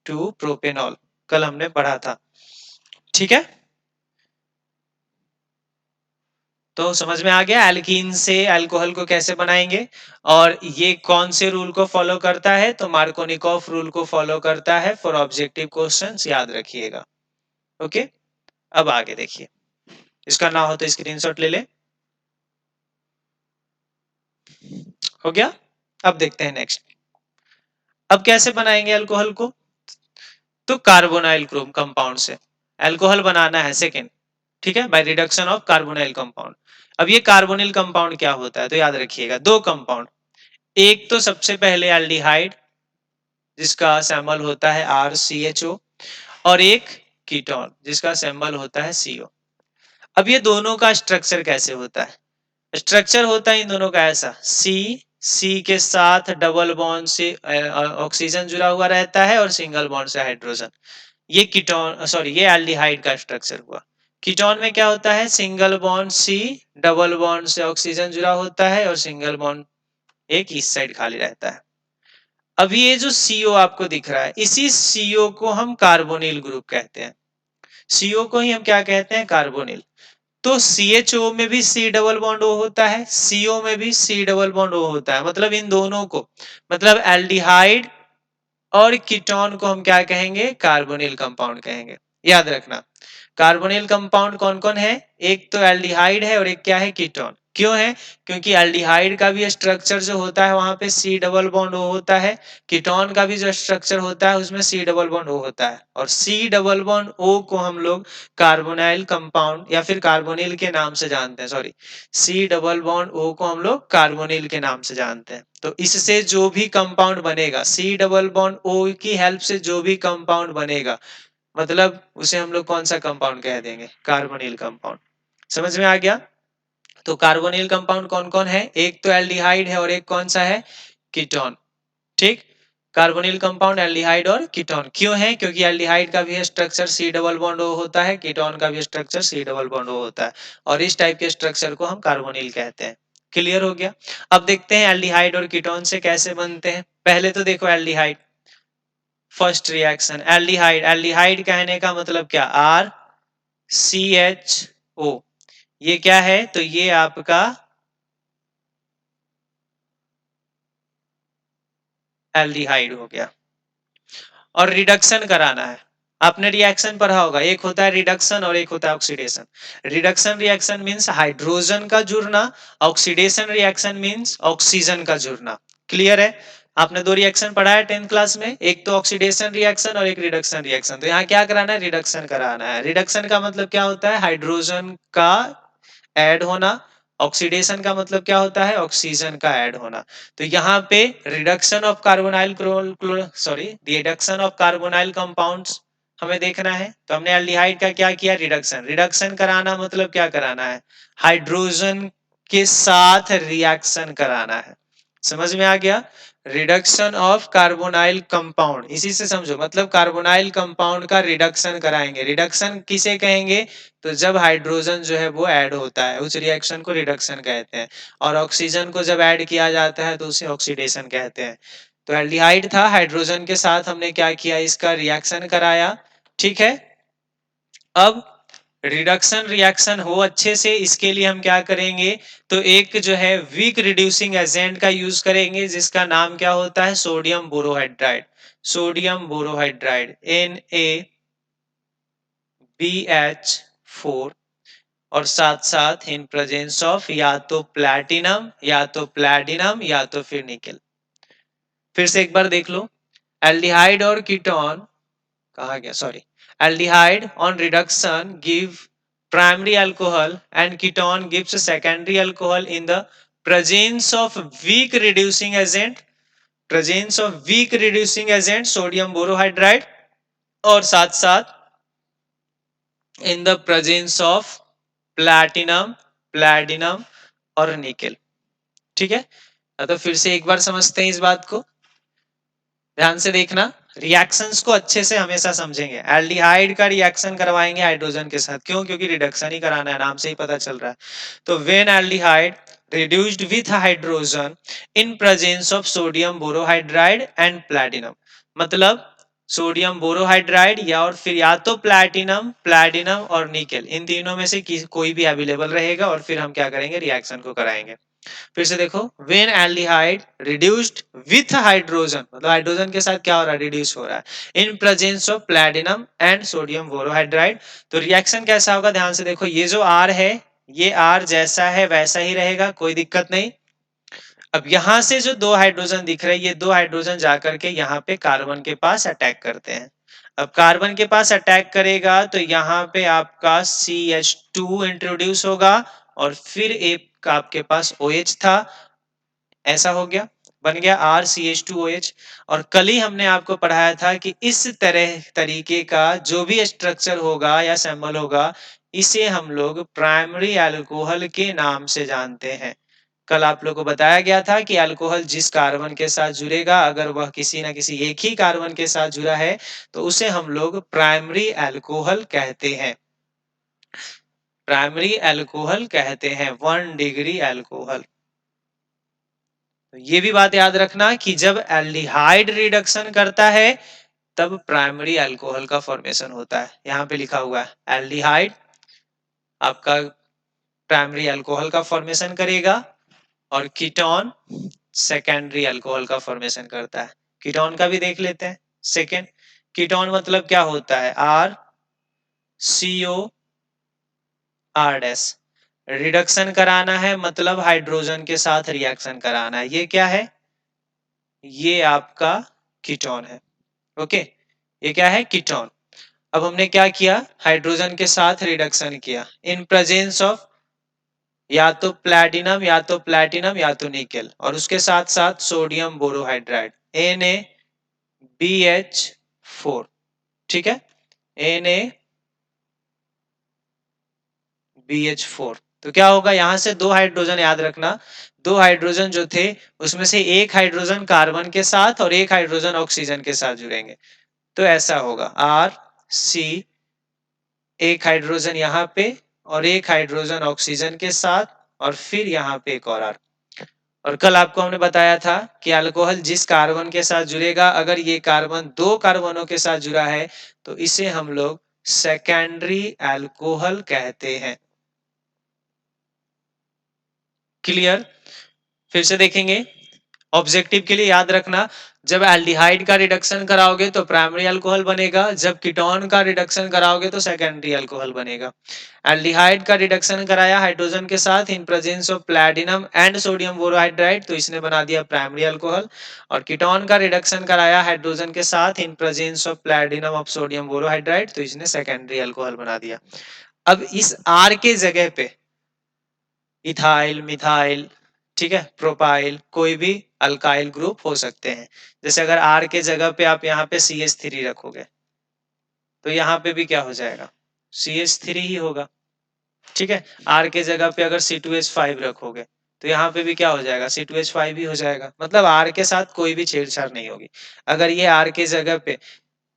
2 प्रोपेनॉल कल हमने पढ़ा था, ठीक है। तो समझ में आ गया एल्कीन से अल्कोहल को कैसे बनाएंगे। और ये कौन से रूल को फॉलो करता है, तो मार्कोनिकॉफ रूल को फॉलो करता है फॉर ऑब्जेक्टिव क्वेश्चंस, याद रखिएगा। ओके, अब आगे देखिए, इसका ना हो तो स्क्रीनशॉट ले ले। हो गया। अब देखते हैं नेक्स्ट, अब कैसे बनाएंगे अल्कोहल को। तो कार्बोनाइल कंपाउंड से अल्कोहल बनाना है सेकेंड, ठीक है, bye reduction of carbonyl compound. अब ये कार्बोनिल कंपाउंड क्या होता है, तो याद रखिएगा दो कंपाउंड, एक तो सबसे पहले एल्डिहाइड जिसका सिंबल होता है RCHO, और एक कीटोन जिसका सिंबल होता है CO। अब ये दोनों का स्ट्रक्चर कैसे होता है, स्ट्रक्चर होता है इन दोनों का ऐसा, C के साथ डबल बॉन्ड से ऑक्सीजन जुड़ा हुआ रहता है और सिंगल बॉन्ड से हाइड्रोजन। ये कीटोन, सॉरी, ये एल्डिहाइड का स्ट्रक्चर हुआ। कीटोन में क्या होता है, single bond C, double bond से ऑक्सीजन जुड़ा होता है और सिंगल बॉन्ड एक इस साइड खाली रहता है। अब ये जो CO आपको दिख रहा है, इसी CO को हम कार्बोनिल ग्रुप कहते हैं। CO को ही हम क्या कहते हैं, कार्बोनिल। तो CHO में भी C डबल बॉन्ड O होता है, CO में भी C डबल बॉन्ड O होता है। मतलब इन दोनों को, मतलब एल्डिहाइड और कीटोन को हम क्या कहेंगे, कार्बोनिल कंपाउंड कहेंगे। याद रखना, कार्बोनिल कंपाउंड कौन कौन है, एक तो एल्डिहाइड है और एक क्या है, कीटोन। क्यों है, क्योंकि एल्डिहाइड का भी स्ट्रक्चर जो होता है वहां पे C डबल बॉन्ड O होता है, कीटोन का भी जो स्ट्रक्चर होता है उसमें C डबल बॉन्ड O होता है। और C डबल बॉन्ड O को हम लोग कार्बोनाइल कंपाउंड या फिर कार्बोनिल के नाम से जानते हैं, sorry, C double bond O को हम लोग कार्बोनिल के नाम से जानते हैं। तो इससे जो भी कंपाउंड बनेगा, C डबल बॉन्ड O की हेल्प से जो भी कंपाउंड बनेगा, मतलब उसे हम लोग कौन सा कंपाउंड कह देंगे, कार्बोनिल कंपाउंड। समझ में आ गया। तो कार्बोनिल कंपाउंड कौन कौन है, एक तो एल्डिहाइड है और एक कौन सा है, कीटोन। ठीक, कार्बोनिल कंपाउंड एल्डिहाइड और कीटोन क्यों है, क्योंकि एल्डिहाइड का भी structure C double bond O होता है, कीटोन का भी structure C double bond O होता है, और इस टाइप के स्ट्रक्चर को हम कार्बोनिल कहते हैं। क्लियर हो गया। अब देखते हैं एल्डिहाइड और कीटोन से कैसे बनते हैं। पहले तो देखो aldehyde, first reaction aldehyde, aldehyde कहने का मतलब क्या, RCHO, ये क्या है, तो ये आपका एल्डिहाइड हो गया। और रिडक्शन कराना है, आपने रिएक्शन पढ़ा होगा, एक होता है रिडक्शन और एक होता है oxidation. Reduction reaction means hydrogen का जुड़ना, ऑक्सीडेशन रिएक्शन मींस ऑक्सीजन का जुड़ना। क्लियर है। आपने दो रिएक्शन पढ़ा है 10th क्लास में, एक तो ऑक्सीडेशन रिएक्शन और एक रिडक्शन रिएक्शन। तो यहाँ क्या कराना है, रिडक्शन कराना है। रिडक्शन का मतलब क्या होता है, हाइड्रोजन का ऐड होना, ऑक्सीडेशन का मतलब क्या होता है, ऑक्सीजन का ऐड होना। तो यहाँ पे reduction of carbonyl sorry reduction of carbonyl compounds हमें देखना है। तो हमने एल्डिहाइड का क्या किया, रिडक्शन। रिडक्शन कराना मतलब क्या कराना है, हाइड्रोजन के साथ रिएक्शन कराना है। समझ में आ गया। रिडक्शन ऑफ कार्बोनाइल कंपाउंड, इसी से समझो, मतलब कार्बोनाइल कंपाउंड का रिडक्शन कराएंगे। रिडक्शन किसे कहेंगे? तो जब हाइड्रोजन जो है वो ऐड होता है उस रिएक्शन को रिडक्शन कहते हैं, और ऑक्सीजन को जब ऐड किया जाता है तो उसे ऑक्सीडेशन कहते हैं। तो एल्डिहाइड था, हाइड्रोजन के साथ हमने क्या किया, इसका रिएक्शन कराया। ठीक है, अब रिडक्शन रिएक्शन हो अच्छे से, इसके लिए हम क्या करेंगे, तो एक जो है वीक रिड्यूसिंग एजेंट का यूज करेंगे, जिसका नाम क्या होता है, sodium borohydride. Sodium borohydride NaBH4, और साथ साथ इन प्रेजेंस ऑफ या तो प्लैटिनम या तो प्लैटिनम या तो फिर निकेल। फिर से एक बार देख लो, एल्डिहाइड और कीटोन, कहा गया, sorry, aldehyde on reduction give primary alcohol and ketone gives a secondary alcohol in the presence of weak reducing agent, presence of weak reducing agent sodium borohydride, और साथ साथ in the presence of platinum, platinum और nickel. ठीक है, तो फिर से एक बार समझते हैं इस बात को, ध्यान से देखना, रिएक्शंस को अच्छे से हमेशा समझेंगे। एल्डिहाइड का रिएक्शन करवाएंगे हाइड्रोजन के साथ, क्यों? क्योंकि रिडक्शन ही कराना है, नाम से ही पता चल रहा है। तो when aldehyde reduced with hydrogen in presence of sodium borohydride and platinum, मतलब सोडियम बोरोहाइड्राइड या और फिर या तो प्लैटिनम, प्लैटिनम और निकेल, इन तीनों में से कोई भी अवेलेबल रहेगा, और फिर हम क्या करेंगे, रिएक्शन को कराएंगे। फिर से देखो, when aldehyde reduced with hydrogen, मतलब हाइड्रोजन के साथ क्या हो रहा है, रिड्यूस हो रहा है, इन presence of platinum and sodium borohydride. तो रिएक्शन कैसा होगा, ध्यान से देखो, ये जो आर है, ये आर जैसा है वैसा ही रहेगा, कोई दिक्कत नहीं। अब यहां से जो दो हाइड्रोजन दिख रहे हैं, ये दो हाइड्रोजन जाकर के यहाँ पे कार्बन के पास अटैक करते हैं। अब कार्बन के पास अटैक करेगा तो यहाँ पे आपका CH2 इंट्रोड्यूस होगा, और फिर एक आपके पास OH था, ऐसा हो गया, बन गया RCH2OH। और कल ही हमने आपको पढ़ाया था कि इस तरीके का जो भी स्ट्रक्चर होगा या सिंबल होगा, इसे हम लोग प्राइमरी अल्कोहल के नाम से जानते हैं। कल आप लोग को बताया गया था कि अल्कोहल जिस कार्बन के साथ जुड़ेगा, अगर वह किसी ना किसी एक ही कार्बन के साथ जुड़ा है, तो उसे हम लोग प्राइमरी अल्कोहल कहते हैं। प्राइमरी अल्कोहल कहते हैं, 1 डिग्री अल्कोहल। तो ये भी बात याद रखना कि जब एल्डिहाइड रिडक्शन करता है तब प्राइमरी अल्कोहल का फॉर्मेशन होता है। यहाँ पे लिखा हुआ है एल्डिहाइड आपका प्राइमरी अल्कोहल का फॉर्मेशन करेगा, और कीटोन सेकेंडरी अल्कोहल का फॉर्मेशन करता है। कीटोन का भी देख लेते हैं। सेकेंड कीटोन मतलब क्या होता है, RCOR डैश, रिडक्शन कराना है मतलब हाइड्रोजन के साथ रिएक्शन कराना है। ये क्या है, ये आपका कीटोन है। ओके, ये क्या है, कीटोन। अब हमने क्या किया, हाइड्रोजन के साथ रिडक्शन किया इन प्रेजेंस ऑफ या तो प्लैटिनम या तो प्लैटिनम या तो निकेल, और उसके साथ साथ सोडियम बोरोहाइड्राइड NaBH4। ठीक है, NaBH4। तो क्या होगा, यहां से दो हाइड्रोजन याद रखना, दो हाइड्रोजन जो थे उसमें से एक हाइड्रोजन कार्बन के साथ और एक हाइड्रोजन ऑक्सीजन के साथ जुड़ेंगे। तो ऐसा होगा RC, एक हाइड्रोजन यहाँ पे और एक हाइड्रोजन ऑक्सीजन के साथ, और फिर यहाँ पे एक और R। और कल आपको हमने बताया था कि अल्कोहल जिस कार्बन के साथ जुड़ेगा, अगर ये कार्बन दो कार्बनों के साथ जुड़ा है तो इसे हम लोग सेकेंडरी अल्कोहल कहते हैं। क्लियर? फिर से देखेंगे, ऑब्जेक्टिव के लिए याद रखना, जब एल्डिहाइड का रिडक्शन कराओगे तो प्राइमरी अल्कोहल बनेगा, जब कीटोन का रिडक्शन कराओगे तो सेकेंडरी अल्कोहल बनेगा। एल्डिहाइड का रिडक्शन कराया हाइड्रोजन के साथ इन presence of platinum and sodium borohydride, तो इसने बना दिया प्राइमरी अल्कोहल। और कीटोन का रिडक्शन कराया हाइड्रोजन के साथ इन presence of platinum of sodium borohydride, तो इसने सेकेंडरी अल्कोहल बना दिया। अब इस R के जगह पे इथाइल, मिथाइल, ठीक है, प्रोपाइल, कोई भी अल्काइल ग्रुप हो सकते हैं। जैसे अगर R के जगह पे आप यहाँ पे CH3 रखोगे तो यहाँ पे भी क्या हो जाएगा, CH3 ही होगा। ठीक है, R के जगह पे अगर C2H5 रखोगे तो यहाँ पे भी क्या हो जाएगा, C2H5 ही हो जाएगा। मतलब R के साथ कोई भी छेड़छाड़ नहीं होगी। अगर ये R के जगह पे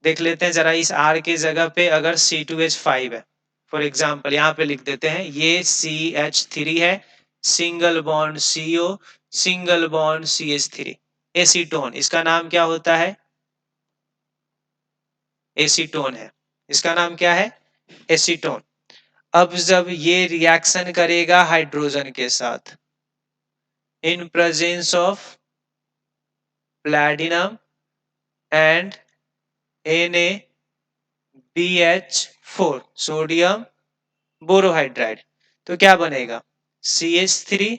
देख लेते हैं जरा, इस R की जगह पे अगर C2H5 है, फॉर एग्जाम्पल यहाँ पे लिख देते हैं, ये CH3 है, single bond CO, single bond CH3, acetone. इसका नाम क्या होता है, एसीटोन है। इसका नाम क्या है, एसीटोन। अब जब ये रिएक्शन करेगा हाइड्रोजन के साथ इन presence of platinum and NaBH4, sodium borohydride, तो क्या बनेगा, CH3।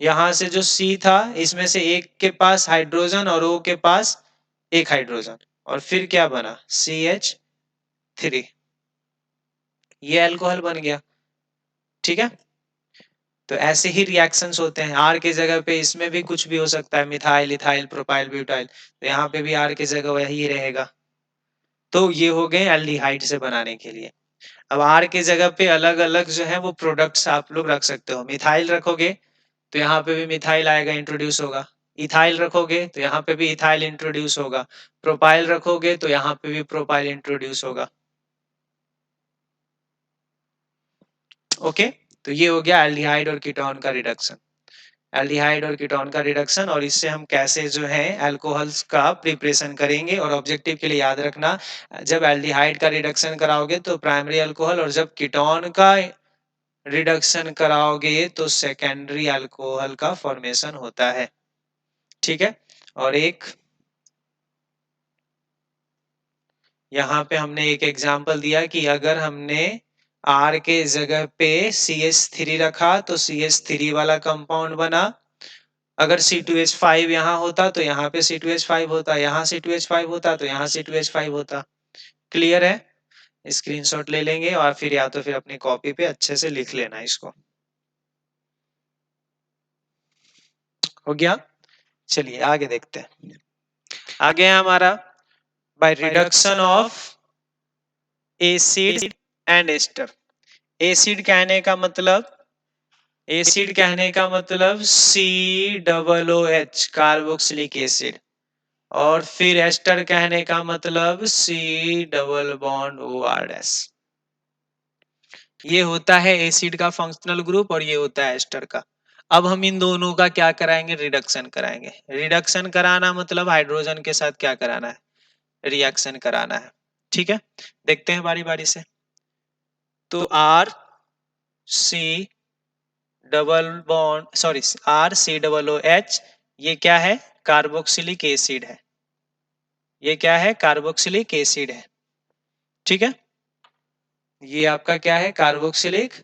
यहां से जो C था इसमें से एक के पास हाइड्रोजन और O के पास एक हाइड्रोजन, और फिर क्या बना, CH3। ये अल्कोहल बन गया। ठीक है, तो ऐसे ही रिएक्शंस होते हैं। R की जगह पे इसमें भी कुछ भी हो सकता है, मिथाइल, इथाइल, प्रोपाइल, ब्यूटाइल, तो यहाँ पे भी R की जगह वही रहेगा। तो ये हो गए एल्डिहाइड से बनाने के लिए। अब R की जगह पे अलग अलग जो है वो प्रोडक्ट्स आप लोग रख सकते हो। मिथाइल रखोगे तो यहाँ पे भी मिथाइल आएगा, इंट्रोड्यूस होगा। इथाइल रखोगे तो यहाँ पे भी इथाइल इंट्रोड्यूस होगा। प्रोपाइल रखोगे तो यहाँ पे भी प्रोपाइल इंट्रोड्यूस होगा। ओके, तो ये हो गया एल्डिहाइड और कीटोन का रिडक्शन। एल्डिहाइड और कीटोन का रिडक्शन, और इससे हम कैसे जो है अल्कोहल्स का प्रिपरेशन करेंगे। और ऑब्जेक्टिव के लिए याद रखना, जब एल्डिहाइड का रिडक्शन कराओगे तो प्राइमरी अल्कोहल, और जब कीटोन का रिडक्शन कराओगे तो सेकेंडरी अल्कोहल का फॉर्मेशन होता है। ठीक है, और एक यहाँ पे हमने एक एग्जांपल दिया कि अगर हमने R के जगह पे CH3 रखा तो CH3 वाला कंपाउंड बना। अगर C2H5 यहाँ होता तो यहाँ पे C2H5 होता, यहाँ C2H5 होता तो यहाँ C2H5 होता। क्लियर है, स्क्रीनशॉट ले लेंगे और फिर या तो फिर अपनी कॉपी पे अच्छे से लिख लेना इसको। हो गया, चलिए आगे देखते हैं। आगे है हमारा by reduction of acid and ester. Acid कहने का मतलब COOH, कार्बोक्सिलिक एसिड। और फिर एस्टर कहने का मतलब C डबल बॉन्ड OR-। ये होता है एसिड का फंक्शनल ग्रुप और ये होता है एस्टर का। अब हम इन दोनों का क्या कराएंगे, रिडक्शन कराएंगे। रिडक्शन कराना मतलब हाइड्रोजन के साथ क्या कराना है, रिएक्शन कराना है। ठीक है, देखते हैं बारी बारी से। तो RC double bond sorry RCOOH, ये क्या है, कार्बोक्सिलिक एसिड है। ये क्या है, कार्बोक्सिलिक एसिड है। ठीक है, ये आपका क्या है, कार्बोक्सिलिक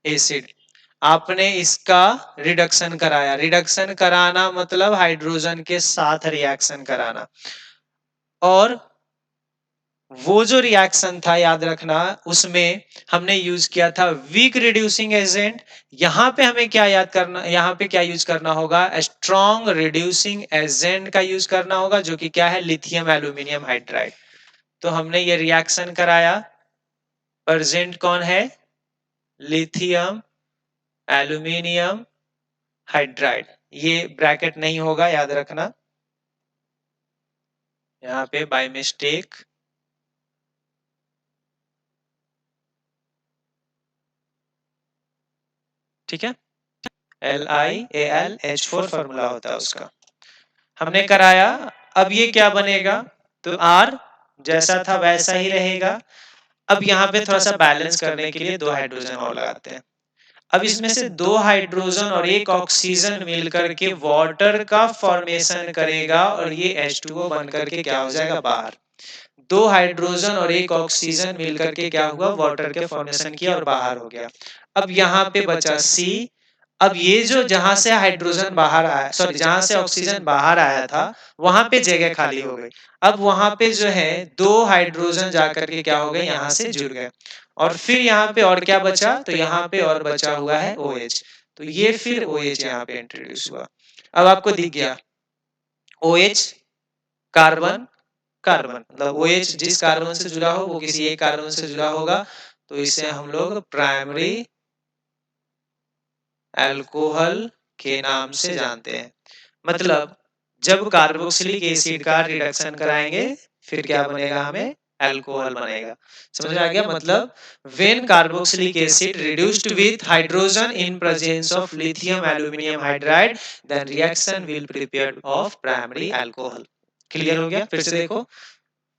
एसिड। आपने इसका रिडक्शन कराया। रिडक्शन कराना मतलब हाइड्रोजन के साथ रिएक्शन कराना। और वो जो रिएक्शन था याद रखना, उसमें हमने यूज किया था वीक रिड्यूसिंग एजेंट। यहां पे हमें क्या याद करना, यहां पे क्या यूज करना होगा, स्ट्रॉन्ग रिड्यूसिंग एजेंट का यूज करना होगा, जो कि क्या है, लिथियम एल्यूमिनियम हाइड्राइड। तो हमने ये रिएक्शन कराया, प्रेजेंट कौन है, लिथियम एल्यूमिनियम हाइड्राइड। ये ब्रैकेट नहीं होगा, याद रखना, यहाँ पे बाय मिस्टेक ठीक है, LiAlH4 फॉर्मूला होता है उसका। हमने कराया, अब ये क्या बनेगा, तो R जैसा था वैसा ही रहेगा। अब यहाँ पे थोड़ा सा बैलेंस करने के लिए दो हाइड्रोजन और लगाते हैं। अब इसमें से दो हाइड्रोजन और एक ऑक्सीजन मिलकर के वाटर का फॉर्मेशन करेगा, और ये H2O बनकर के क्या हो जाएगा, बाहर। दो हाइड्रोजन और एक ऑक्सीजन मिलकर के क्या हुआ, वाटर के फॉर्मेशन किया और बाहर हो गया। अब यहाँ पे बचा C। अब ये जो जहां से हाइड्रोजन बाहर आया, सॉरी जहां से ऑक्सीजन बाहर आया था, वहां पे जगह खाली हो गई। अब वहां पे जो है दो हाइड्रोजन जाकर के क्या हो गए, यहाँ से जुड़ गए। और फिर यहाँ पे और क्या बचा, तो यहाँ पे और बचा हुआ है OH। तो ये फिर OH यहाँ पे इंट्रोड्यूस हुआ। अब आपको दिख गया OH, कार्बन कार्बन, मतलब OH जिस कार्बन से जुड़ा हो वो किसी एक कार्बन से जुड़ा होगा, तो इसे हम लोग प्राइमरी अल्कोहल के नाम से जानते हैं। मतलब जब कार्बोक्सिलिक एसिड का रिडक्शन कराएंगे फिर क्या बनेगा, हमें अल्कोहल बनेगा। समझ में आ गया? मतलब when carboxylic acid reduced with hydrogen in presence of lithium aluminum hydride then reaction will prepare of primary alcohol। Clear हो गया? फिर से देखो,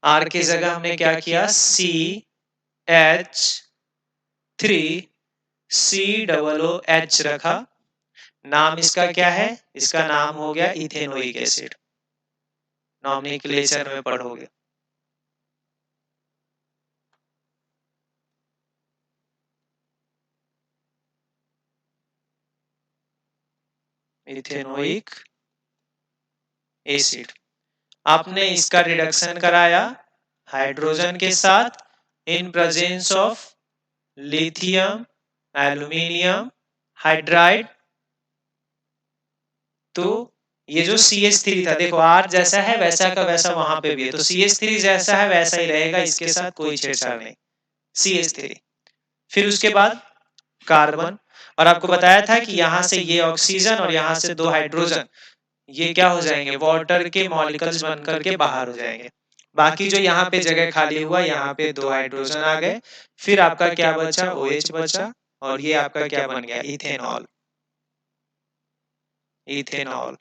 R की जगह हमने क्या किया, CH3COOH रखा। नाम इसका क्या है? इसका नाम हो गया इथेनोइक एसिड। नॉमेनक्लेचर में पढ़ोगे। Ethanoic acid. आपने इसका रिडक्शन कराया हाइड्रोजन के साथ इन presence of lithium aluminium hydride. तो ये जो CH3 था, देखो R जैसा है वैसा का वैसा वहां पे भी है, तो CH3 जैसा है वैसा ही रहेगा, इसके साथ कोई छेड़छाड़ नहीं, CH3। फिर उसके बाद कार्बन, और आपको बताया था कि यहाँ से ये ऑक्सीजन और यहाँ से दो हाइड्रोजन, ये क्या हो जाएंगे, वाटर के मॉलिक्यूल्स बनकर के बाहर हो जाएंगे। बाकी जो यहाँ पे जगह खाली हुआ, यहाँ पे दो हाइड्रोजन आ गए, फिर आपका क्या बचा, OH बचा, और ये आपका क्या बन गया, इथेनॉल। इथेनॉल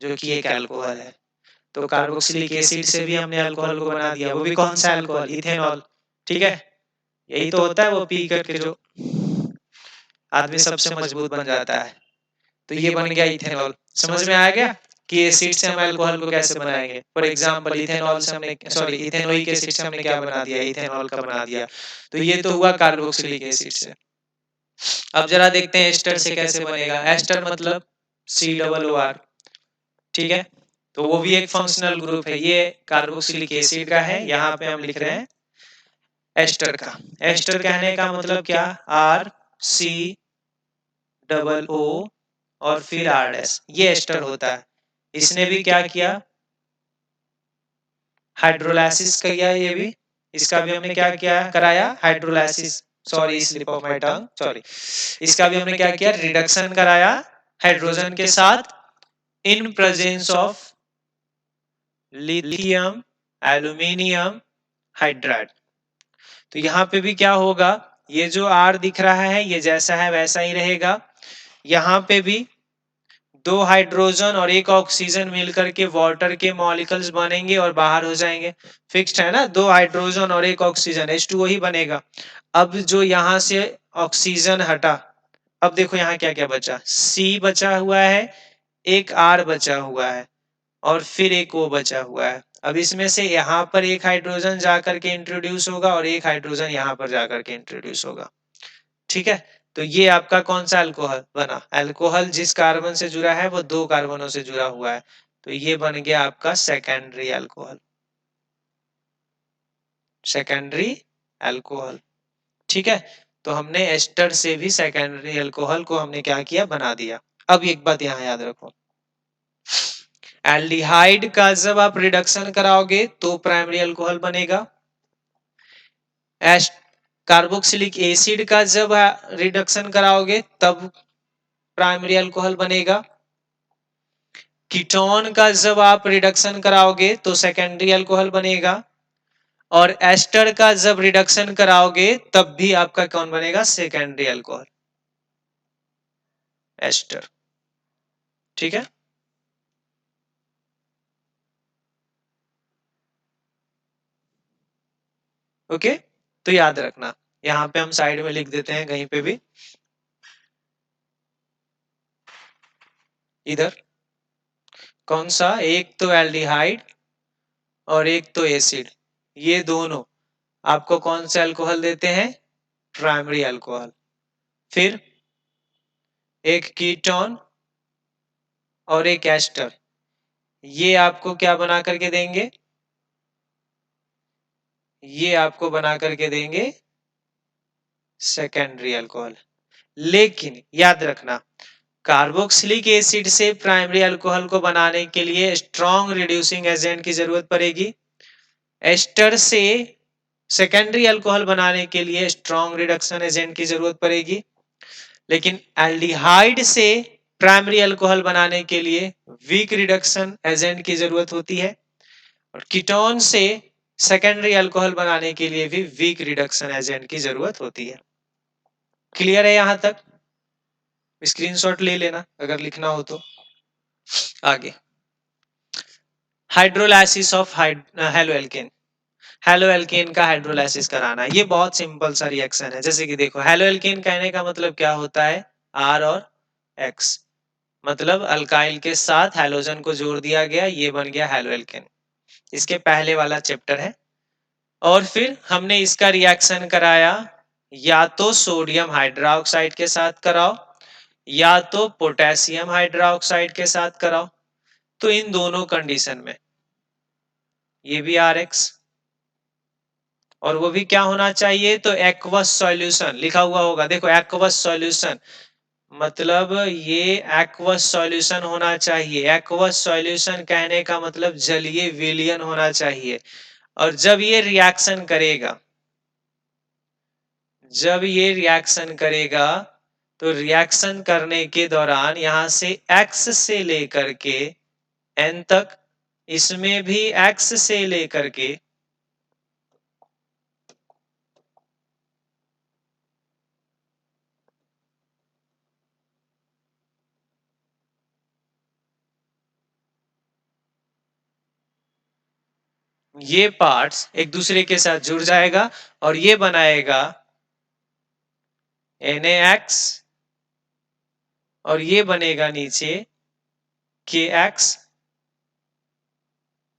जो कि एक अल्कोहल है। तो कार्बोक्सिलिक एसिड से भी हमने अल्कोहल को बना दिया, वो भी कौन सा अल्कोहल, इथेनॉल। ठीक है, यही तो होता है वो पी करके जो आदमी सबसे मजबूत बन जाता है। तो ये बन गया इथेनॉल। समझ में आ गया कि एसिड से हम अल्कोहल को कैसे बनाएंगे। फॉर एग्जांपल इथेनॉल से हमने, सॉरी इथेनोइक एसिड से हमने क्या बना दिया, इथेनॉल का बना दिया। तो ये तो हुआ कार्बोक्सिलिक एसिड से। अब जरा देखते हैं एस्टर से कैसे बनेगा। एस्टर मतलब COOR। ठीक है, तो वो भी एक फंक्शनल ग्रुप है। ये कार्बोक्सिलिक एसिड का है, यहाँ पे हम लिख रहे हैं एस्टर का। एस्टर कहने का मतलब क्या, RCOO और फिर RS, ये एस्टर होता है। इसने भी क्या किया, हाइड्रोलाइसिस किया। ये भी, इसका भी हमने क्या किया, कराया hydrolysis, sorry slip of my tongue, sorry. इसका भी हमने क्या किया, रिडक्शन कराया हाइड्रोजन के साथ इन presence of lithium aluminium hydride. तो यहाँ पे भी क्या होगा, ये जो R दिख रहा है ये जैसा है वैसा ही रहेगा। यहाँ पे भी दो हाइड्रोजन और एक ऑक्सीजन मिलकर के वाटर के मॉलिक्यूल्स बनेंगे और बाहर हो जाएंगे। फिक्स्ड है ना, दो हाइड्रोजन और एक ऑक्सीजन, H2O ही बनेगा। अब जो यहाँ से ऑक्सीजन हटा, अब देखो यहाँ क्या क्या बचा, C बचा हुआ है, एक R बचा हुआ है, और फिर एक O बचा हुआ है। अब इसमें से यहाँ पर एक हाइड्रोजन जाकर के इंट्रोड्यूस होगा और एक हाइड्रोजन यहाँ पर जाकर के इंट्रोड्यूस होगा। ठीक है, तो ये आपका कौन सा अल्कोहल बना, अल्कोहल जिस कार्बन से जुड़ा है वो दो कार्बनों से जुड़ा हुआ है, तो ये बन गया आपका सेकेंडरी अल्कोहल। Secondary alcohol. ठीक है, तो हमने एस्टर से भी सेकेंडरी अल्कोहल को हमने क्या किया, बना दिया। अब एक बात यहाँ याद रखो, एल्डिहाइड का जब आप रिडक्शन कराओगे तो प्राइमरी अल्कोहल बनेगा। कार्बोक्सिलिक एसिड का जब रिडक्शन कराओगे तब प्राइमरी अल्कोहल बनेगा। कीटोन का जब आप रिडक्शन कराओगे तो सेकेंडरी अल्कोहल बनेगा। और एस्टर का जब रिडक्शन कराओगे तब भी आपका कौन बनेगा, सेकेंडरी अल्कोहल, एस्टर। ठीक है, ओके। तो याद रखना, यहाँ पे हम साइड में लिख देते हैं कहीं पे भी, इधर कौन सा, एक तो एल्डिहाइड और एक तो एसिड, ये दोनों आपको कौन से अल्कोहल देते हैं, प्राइमरी अल्कोहल। फिर एक कीटोन और एक एस्टर, ये आपको क्या बना करके देंगे, ये आपको बना करके देंगे सेकेंडरी अल्कोहल। लेकिन याद रखना, कार्बोक्सिलिक एसिड से प्राइमरी अल्कोहल को बनाने के लिए स्ट्रॉन्ग रिड्यूसिंग एजेंट की जरूरत पड़ेगी। एस्टर से सेकेंडरी अल्कोहल बनाने के लिए स्ट्रॉन्ग रिडक्शन एजेंट की जरूरत पड़ेगी। लेकिन एल्डिहाइड से प्राइमरी अल्कोहल बनाने के लिए वीक रिडक्शन एजेंट की जरूरत होती है, और कीटोन से सेकेंडरी अल्कोहल बनाने के लिए भी वीक रिडक्शन एजेंट की जरूरत होती है। क्लियर है यहां तक? स्क्रीनशॉट ले लेना अगर लिखना हो तो। आगे, हाइड्रोलाइसिस ऑफ हेलोएल्केन। हेलोएल्केन का हाइड्रोलाइसिस कराना, ये बहुत सिंपल सा रिएक्शन है। जैसे कि देखो, हेलोएल्केन कहने का मतलब क्या होता है, आर और एक्स, मतलब अल्काइल के साथ हैलोजन को जोड़ दिया गया, ये बन गया हेलोएल्केन। इसके पहले वाला चैप्टर है। और फिर हमने इसका रिएक्शन कराया, या तो सोडियम हाइड्रोक्साइड के साथ कराओ या तो पोटेशियम हाइड्रोक्साइड के साथ कराओ। तो इन दोनों कंडीशन में ये भी आर एक्स, और वो भी क्या होना चाहिए, तो एक्वस सॉल्यूशन लिखा हुआ होगा। देखो एक्वस सॉल्यूशन मतलब ये एक्वस सॉल्यूशन होना चाहिए। एक्वस सॉल्यूशन कहने का मतलब जलीय विलयन होना चाहिए। और जब ये रिएक्शन करेगा तो रिएक्शन करने के दौरान यहां से x से लेकर के n तक, इसमें भी x से लेकर के ये पार्ट्स एक दूसरे के साथ जुड़ जाएगा और ये बनाएगा NaX, और ये बनेगा नीचे KX,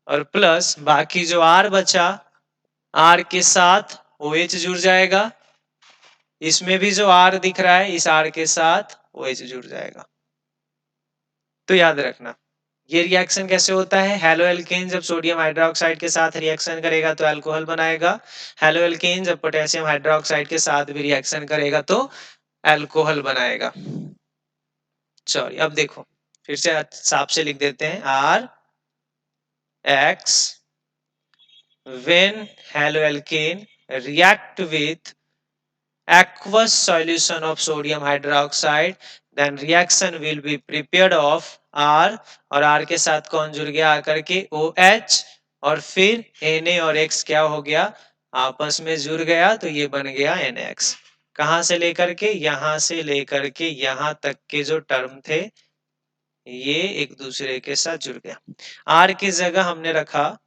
और प्लस बाकी जो R बचा, R के साथ OH जुड़ जाएगा। इसमें भी जो R दिख रहा है, इस R के साथ OH जुड़ जाएगा। तो याद रखना ये रिएक्शन कैसे होता है। हेलोएल्केन जब सोडियम हाइड्रोक्साइड के साथ रिएक्शन करेगा तो अल्कोहल बनाएगा। हेलोएल्केन जब पोटेशियम हाइड्रोक्साइड के साथ भी रिएक्शन करेगा तो अल्कोहल बनाएगा। सॉरी, अब देखो फिर से साफ से लिख देते हैं, R X when haloalkane react with aqueous solution of sodium hydroxide, then reaction will be prepared of R, और R के साथ कौन जुड़ गया आकर के OH, और फिर Na और X क्या हो गया, आपस में जुड़ गया, तो ये बन गया NX। कहां से लेकर के, यहां से लेकर के यहां तक के जो टर्म थे ये एक दूसरे के साथ जुड़ गया। R की जगह हमने रखा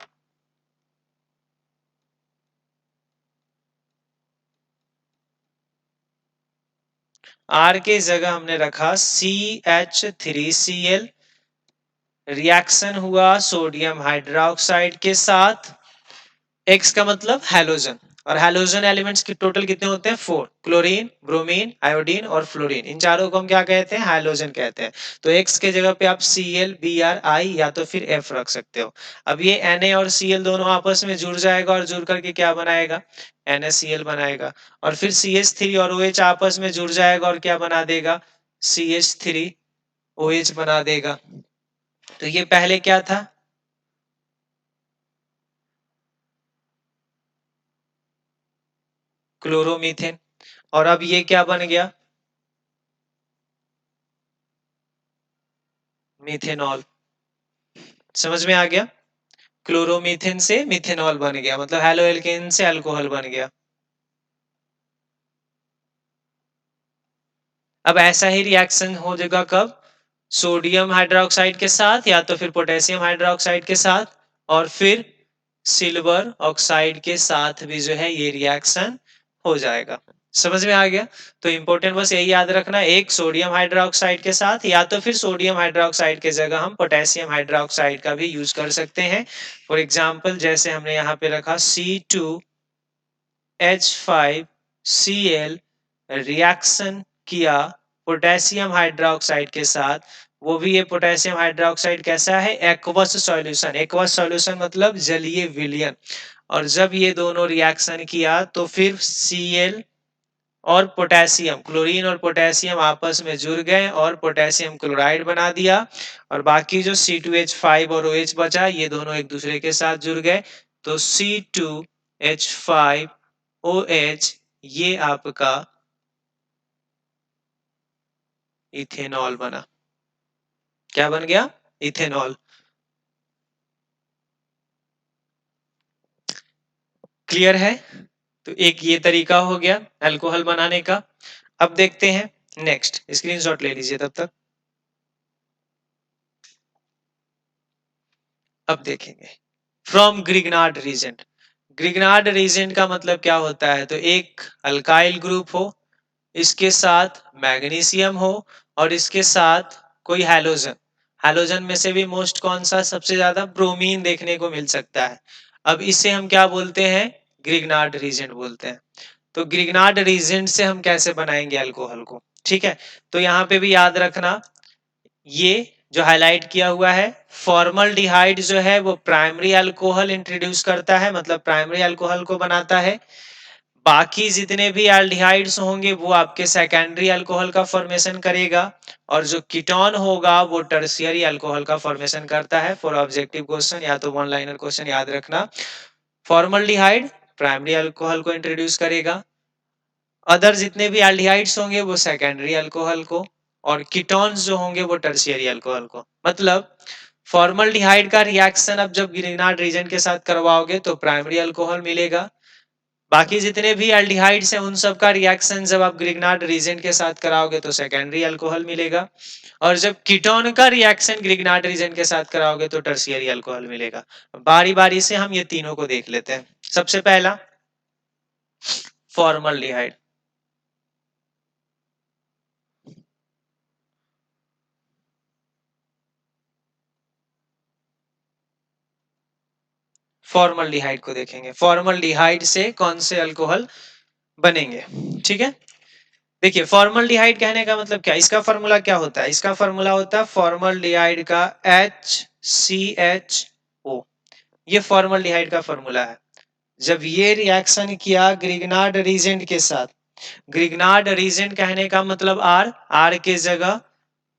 R के जगह हमने रखा CH3Cl, रिएक्शन हुआ सोडियम हाइड्रोक्साइड के साथ, X का मतलब हैलोजन, और हैलोजन एलिमेंट्स की टोटल कितने होते हैं, 4, क्लोरीन, ब्रोमीन, आयोडीन और फ्लोरीन। इन चारों को हम क्या कहते हैं, हैलोजन कहते हैं। तो X के जगह पे आप Cl, Br, I या तो फिर F रख सकते हो। अब ये Na और Cl दोनों आपस में जुड़ जाएगा और जुड़ करके क्या बनाएगा, NaCl बनाएगा, और फिर CH3 और OH आपस में जुड़ जाएगा और क्या बना देगा, CH3OH बना देगा। तो ये पहले क्या था, क्लोरोमीथेन, और अब ये क्या बन गया, मिथेनॉल। समझ में आ गया, क्लोरोमीथेन से मिथेनॉल बन गया, मतलब हेलोएल्केन से अल्कोहल बन गया। अब ऐसा ही रिएक्शन हो जाएगा कब, सोडियम हाइड्रोक्साइड के साथ या तो फिर पोटेशियम हाइड्रोक्साइड के साथ, और फिर सिल्वर ऑक्साइड के साथ भी जो है ये रिएक्शन हो जाएगा। समझ में आ गया। तो इंपॉर्टेंट बस यही याद रखना, एक सोडियम हाइड्रोक्साइड के साथ या तो फिर सोडियम हाइड्रोक्साइड के जगह हम पोटेशियम हाइड्रोक्साइड का भी यूज कर सकते हैं। फॉर एग्जांपल जैसे हमने यहाँ पे रखा C2H5Cl, रिएक्शन किया पोटेशियम हाइड्रोक्साइड के साथ, वो भी ये पोटेशियम हाइड्रोक्साइड कैसा है, एक्वस सॉल्यूशन। एक्वस सॉल्यूशन मतलब जलीय विलयन। और जब ये दोनों रिएक्शन किया तो फिर Cl और पोटेशियम, क्लोरीन और पोटेशियम आपस में जुड़ गए और पोटेशियम क्लोराइड बना दिया, और बाकी जो C2H5 और OH बचा ये दोनों एक दूसरे के साथ जुड़ गए, तो C2H5OH ये आपका इथेनॉल बना। क्या बन गया? इथेनॉल। क्लियर है? तो एक ये तरीका हो गया अल्कोहल बनाने का। अब देखते हैं नेक्स्ट, स्क्रीनशॉट ले लीजिए तब तक। अब देखेंगे from Grignard reagent. Grignard reagent का मतलब क्या होता है? तो एक अल्काइल ग्रुप हो, इसके साथ मैग्नीशियम हो और इसके साथ कोई हैलोजन। हैलोजन में से भी मोस्ट कौन सा सबसे ज्यादा? ब्रोमीन देखने को मिल सकता है। अब इसे हम क्या बोलते हैं? ग्रिग्नार्ड रीजेंट बोलते हैं। तो ग्रिग्नार्ड रीजेंट से हम कैसे बनाएंगे अल्कोहल को? ठीक है, तो यहाँ पे भी याद रखना, ये जो हाईलाइट किया हुआ है, फॉर्मल्डिहाइड जो है वो प्राइमरी अल्कोहल इंट्रोड्यूस करता है, मतलब प्राइमरी अल्कोहल को बनाता है। बाकी जितने भी एल्डिहाइड्स होंगे वो आपके सेकेंडरी अल्कोहल का फॉर्मेशन करेगा, और जो कीटोन होगा वो टर्शियरी अल्कोहल का फॉर्मेशन करता है। फॉर ऑब्जेक्टिव क्वेश्चन या तो वन लाइनर क्वेश्चन याद रखना, फॉर्मल्डिहाइड प्राइमरी अल्कोहल को इंट्रोड्यूस करेगा, अदर जितने भी एल्डिहाइड्स होंगे वो सेकेंडरी अल्कोहल को, और कीटोन्स जो होंगे वो टर्शियरी अल्कोहल को। मतलब फॉर्मल्डिहाइड का रिएक्शन अब जब ग्रिग्नार्ड रीजेंट के साथ करवाओगे तो प्राइमरी अल्कोहल मिलेगा। बाकी जितने भी एल्डिहाइड्स हैं उन सब का रिएक्शन जब आप ग्रिग्नार्ड रीजेंट के साथ कराओगे तो सेकेंडरी अल्कोहल मिलेगा, और जब कीटोन का रिएक्शन ग्रिग्नार्ड रीजेंट के साथ कराओगे तो टर्शियरी अल्कोहल मिलेगा। बारी बारी से हम ये तीनों को देख लेते हैं। सबसे पहला फॉर्मल्डिहाइड। फॉर्मल्डिहाइड को देखेंगे, फॉर्मल्डिहाइड से कौन से अल्कोहल बनेंगे। ठीक है, देखिए फॉर्मल्डिहाइड कहने का मतलब क्या, इसका फॉर्मूला क्या होता है? इसका फॉर्मूला होता है फॉर्मल्डिहाइड का HCHO। ये फॉर्मल्डिहाइड का फॉर्मूला है। जब ये रिएक्शन किया ग्रिग्नार्ड रीजेंट के साथ, ग्रिग्नार्ड रीजेंट कहने का मतलब आर, आर के जगह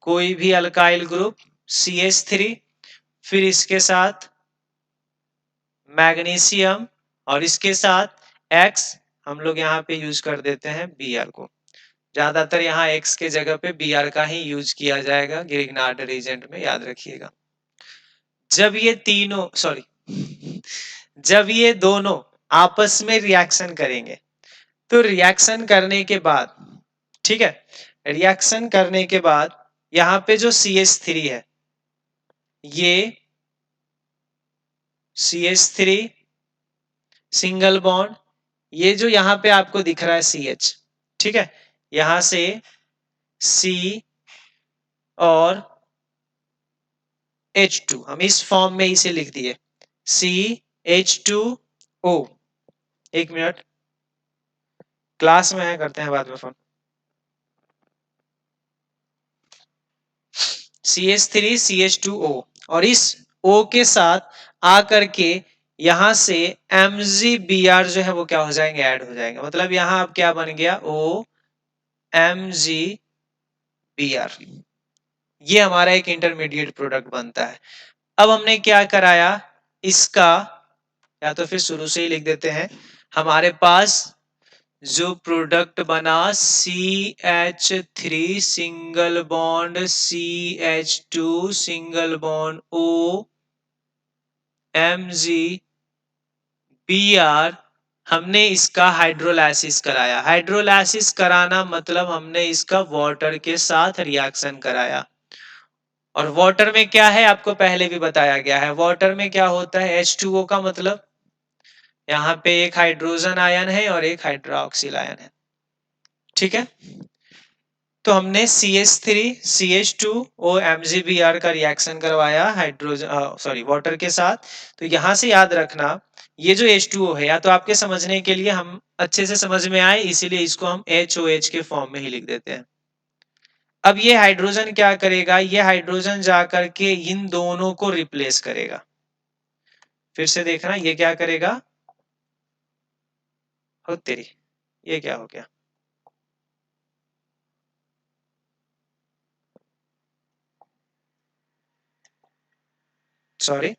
कोई भी अल्काइल ग्रुप CH3, फिर इसके साथ मैग्नीशियम, और इसके साथ X, हम लोग यहाँ पे यूज कर देते हैं Br को। ज्यादातर यहाँ X के जगह पे Br का ही यूज किया जाएगा ग्रिग्नार्ड रीजेंट में, याद रखिएगा। जब ये तीनों सॉरी जब ये दोनों आपस में रिएक्शन करेंगे, तो रिएक्शन करने के बाद, ठीक है, रिएक्शन करने के बाद यहाँ पे जो CH3 है, ये CH3 सिंगल बॉन्ड, ये जो यहाँ पे आपको दिख रहा है CH, ठीक है, यहां से C और H2 हम इस फॉर्म में इसे लिख दिए, CH2O। एक मिनट, क्लास में है, करते हैं बाद में फोन। CH3CH2O, और इस O के साथ आकर के यहां से MgBr जो है वो क्या हो जाएंगे? ऐड हो जाएंगे। मतलब यहां अब क्या बन गया? OMgBr। ये हमारा एक इंटरमीडिएट प्रोडक्ट बनता है। अब हमने क्या कराया इसका, या तो फिर शुरू से ही लिख देते हैं, हमारे पास जो प्रोडक्ट बना CH3 single bond CH2 single bond O MgBr, हमने इसका हाइड्रोलाइसिस कराया। हाइड्रोलाइसिस कराना मतलब हमने इसका वाटर के साथ रिएक्शन कराया। और वाटर में क्या है आपको पहले भी बताया गया है, वाटर में क्या होता है? H2O का मतलब यहाँ पे एक हाइड्रोजन आयन है और एक हाइड्रोक्सिल आयन है। ठीक है, तो हमने CH3 CH2O MgBr का रिएक्शन करवाया हाइड्रोजन सॉरी वाटर के साथ। तो यहां से याद रखना, ये जो H2O है, या तो आपके समझने के लिए हम अच्छे से समझ में आए इसीलिए इसको हम HOH के फॉर्म में ही लिख देते हैं। अब ये हाइड्रोजन क्या करेगा? ये हाइड्रोजन जाकर के इन दोनों को रिप्लेस करेगा। फिर से देखना ये क्या करेगा, हो तेरी, ये क्या हो गया? सॉरी,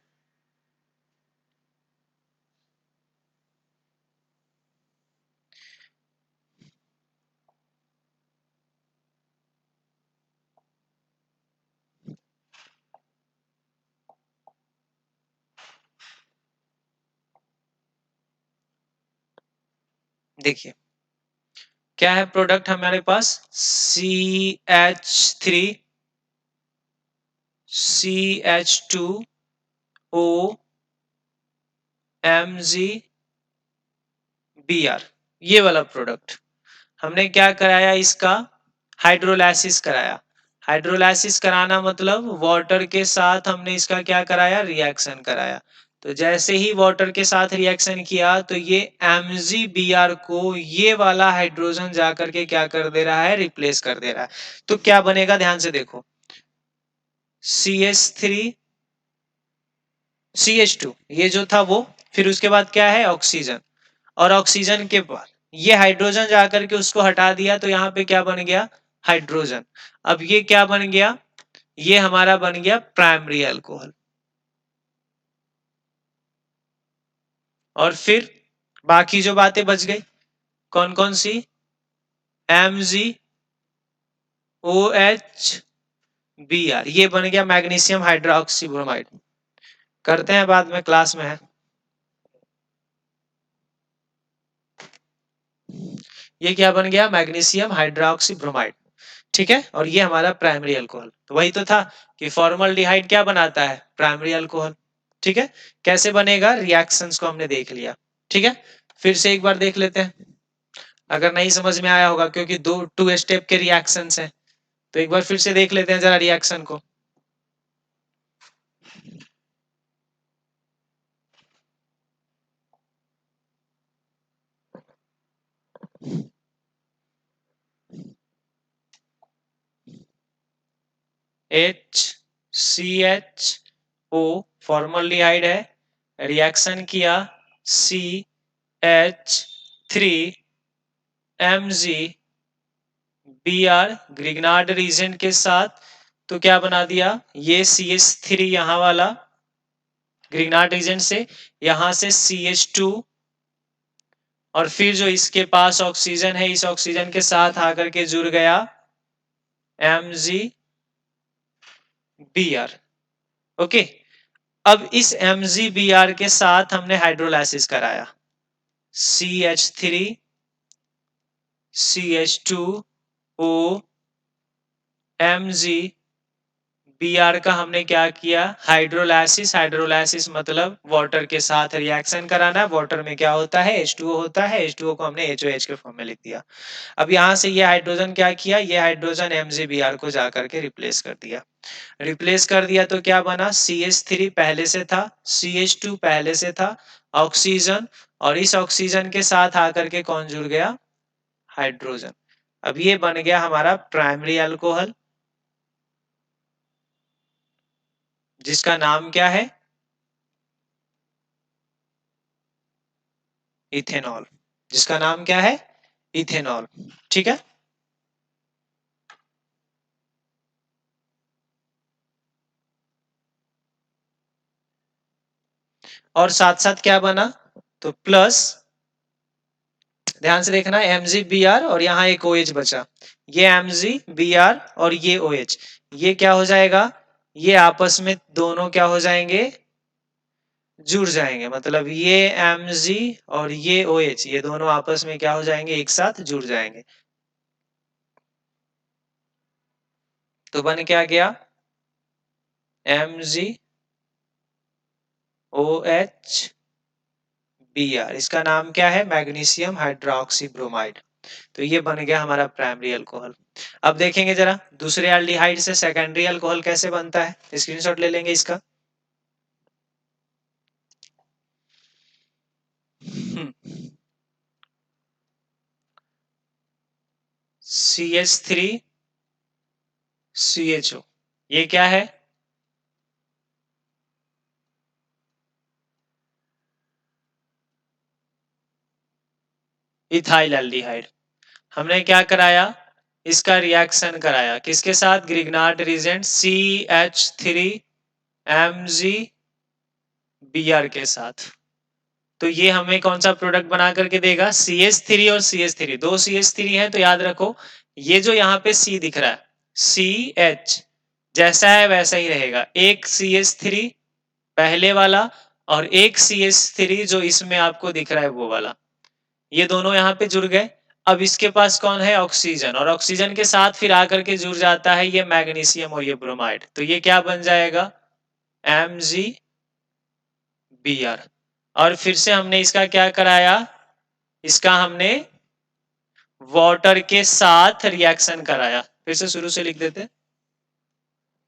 देखिए क्या है प्रोडक्ट हमारे पास, CH3 CH2O MgBr, ये वाला प्रोडक्ट हमने क्या कराया, इसका हाइड्रोलाइसिस कराया। हाइड्रोलाइसिस कराना मतलब वाटर के साथ हमने इसका क्या कराया, रिएक्शन कराया। तो जैसे ही वाटर के साथ रिएक्शन किया तो ये MgBr को ये वाला हाइड्रोजन जाकर के क्या कर दे रहा है, रिप्लेस कर दे रहा है। तो क्या बनेगा, ध्यान से देखो, CH3 CH2 ये जो था वो, फिर उसके बाद क्या है, ऑक्सीजन, और ऑक्सीजन के बाद ये हाइड्रोजन जाकर के उसको हटा दिया तो यहाँ पे क्या बन गया, हाइड्रोजन। अब ये क्या बन गया, ये हमारा बन गया प्राइमरी अल्कोहल। और फिर बाकी जो बातें बच गई, कौन कौन सी, MgOH ये बन गया मैग्नीशियम हाइड्रोक्सीब्रोमाइड। करते हैं बाद में, क्लास में है। ये क्या बन गया, मैग्नीशियम हाइड्रोक्सीब्रोमाइड, ठीक है। और ये हमारा प्राइमरी अल्कोहल, तो वही तो था कि फॉर्मल्डिहाइड क्या बनाता है, प्राइमरी अल्कोहल, ठीक है। कैसे बनेगा, रिएक्शंस को हमने देख लिया, ठीक है। फिर से एक बार देख लेते हैं, अगर नहीं समझ में आया होगा, क्योंकि दो टू स्टेप के रिएक्शंस हैं, तो एक बार फिर से देख लेते हैं जरा रिएक्शन को। HCHO फॉर्मल्डिहाइड है, रिएक्शन किया CH3MgBr ग्रिग्नार्ड रीजेंट के साथ, तो क्या बना दिया, ये CH3 यहाँ वाला ग्रिग्नार्ड रीजेंट से, यहां से CH2, और फिर जो इसके पास ऑक्सीजन है, इस ऑक्सीजन के साथ आकर के जुड़ गया MgBr, ओके। अब इस MgBr के साथ हमने हाइड्रोलाइसिस कराया, CH3 CH2O MgBr का हमने क्या किया, हाइड्रोलाइसिस। हाइड्रोलाइसिस मतलब वाटर के साथ रिएक्शन कराना, वाटर में क्या होता है, H2O होता है, H2O को हमने HOH के फॉर्म में लिख दिया। अब यहां से ये हाइड्रोजन क्या किया, ये हाइड्रोजन MgBr को जाकर के रिप्लेस कर दिया। रिप्लेस कर दिया तो क्या बना, CH3 पहले से था, CH2 पहले से था, ऑक्सीजन, और इस ऑक्सीजन के साथ आकर के कौन जुड़ गया, हाइड्रोजन। अब ये बन गया हमारा प्राइमरी अल्कोहल, जिसका नाम क्या है, इथेनॉल, जिसका नाम क्या है, इथेनॉल, ठीक है। और साथ साथ क्या बना, तो प्लस, ध्यान से देखना, MgBr और यहाँ एक OH बचा, ये MgBr और ये OH, ये क्या हो जाएगा, ये आपस में दोनों क्या हो जाएंगे, जुड़ जाएंगे। मतलब ये Mg और ये OH, ये दोनों आपस में क्या हो जाएंगे, एक साथ जुड़ जाएंगे। तो बन क्या गया, MgOH इसका नाम क्या है, मैग्नीशियम हाइड्रोक्सीब्रोमाइड। तो ये बन गया हमारा प्राइमरी अल्कोहल। अब देखेंगे जरा दूसरे एल्डिहाइड से सेकेंडरी अल्कोहल कैसे बनता है, स्क्रीनशॉट ले लेंगे इसका। CH3CHO, ये क्या है, इथाइल एल्डिहाइड। हमने क्या कराया, इसका रिएक्शन कराया, किसके साथ, ग्रिग्नार्ड रीजेंट CH3MgBr के साथ। तो ये हमें कौन सा प्रोडक्ट बना करके देगा, CH3 और CH3, दो CH3 है तो याद रखो, ये जो यहाँ पे C दिख रहा है, CH जैसा है वैसा ही रहेगा, एक CH3 पहले वाला और एक CH3 जो इसमें आपको दिख रहा है वो वाला, ये दोनों यहाँ पे जुड़ गए। अब इसके पास कौन है? ऑक्सीजन, और ऑक्सीजन के साथ फिर आकर के जुड़ जाता है ये मैग्नीशियम और ये ब्रोमाइड, तो ये क्या बन जाएगा? MgBr। और फिर से हमने इसका क्या कराया? इसका हमने वाटर के साथ रिएक्शन कराया। फिर से शुरू से लिख देते,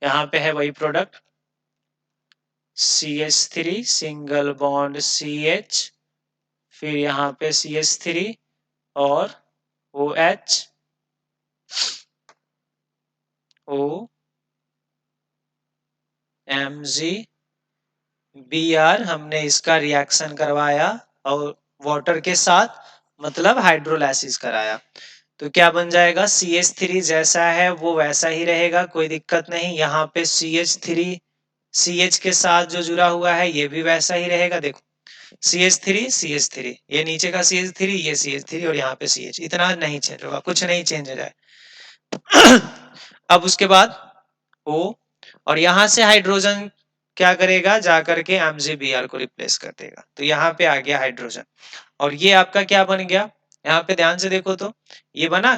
यहाँ पे है वही product CH3 single bond CH, फिर यहाँ पे CH3 और OH, O MgBr, हमने इसका रिएक्शन करवाया और वाटर के साथ मतलब हाइड्रोलाइसिस कराया। तो क्या बन जाएगा? CH3 जैसा है वो वैसा ही रहेगा, कोई दिक्कत नहीं। यहाँ पे CH3 CH के साथ जो जुड़ा हुआ है ये भी वैसा ही रहेगा। देखो CH3 ये नीचे का CH3 ये CH3 और यहाँ पे CH, इतना नहीं चेंज होगा, कुछ नहीं चेंज हो जाए। अब उसके बाद O, और यहां से हाइड्रोजन क्या करेगा? जाकर के MgBr को रिप्लेस कर देगा। तो यहाँ पे आ गया हाइड्रोजन, और ये आपका क्या बन गया? यहाँ पे ध्यान से देखो तो ये बना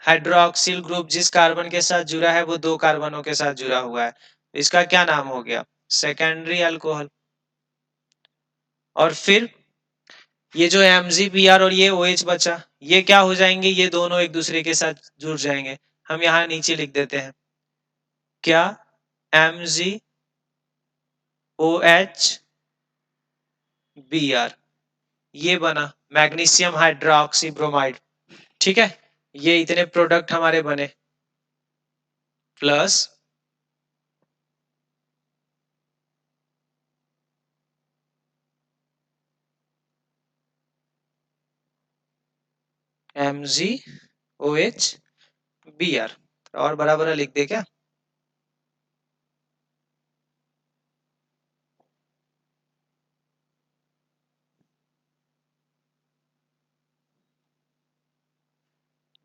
हाइड्रोक्सिल ग्रुप, जिस कार्बन के साथ जुड़ा है वो दो कार्बनों के साथ जुड़ा हुआ है, इसका क्या नाम हो गया? Secondary alcohol. और फिर ये जो MgBr और ये OH बचा, ये क्या हो जाएंगे? ये दोनों एक दूसरे के साथ जुड़ जाएंगे। हम यहाँ नीचे लिख देते हैं क्या? MgOH ये बना मैग्नीशियम हाइड्रोक्सी ब्रोमाइड। ठीक है, ये इतने प्रोडक्ट हमारे बने, प्लस MgOH और बराबर लिख दे क्या?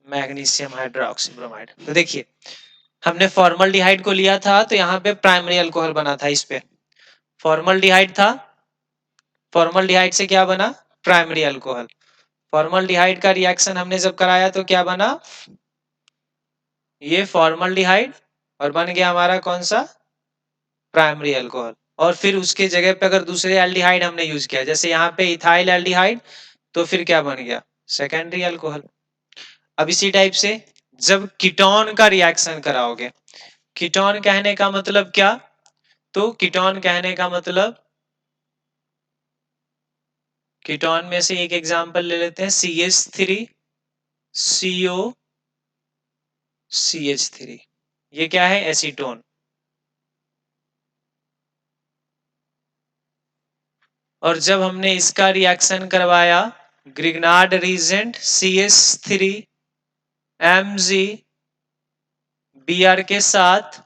Magnesium hydroxy bromide. तो देखिए हमने फॉर्मल्डिहाइड को लिया था, तो यहाँ पे प्राइमरी अल्कोहल बना था, इस पे फॉर्मल्डिहाइड था, फॉर्मल्डिहाइड से क्या बना? Primary alcohol. फॉर्मल्डिहाइड का रिएक्शन हमने जब कराया तो क्या बना? ये फॉर्मल्डिहाइड, और बन गया हमारा कौन सा? Primary alcohol. और फिर उसके जगह पे अगर दूसरे एल्डिहाइड हमने यूज किया, जैसे यहाँ पे इथाइल एल्डिहाइड, तो फिर क्या बन गया? Secondary alcohol. अब इसी टाइप से जब कीटोन का रिएक्शन कराओगे, कीटोन कहने का मतलब क्या? तो कीटोन कहने का मतलब, कीटोन में से एक एग्जांपल ले लेते हैं CH3 CO CH3, ये क्या है? एसीटोन। और जब हमने इसका रिएक्शन करवाया ग्रिग्नार्ड रीजेंट CH3 MgBr के साथ,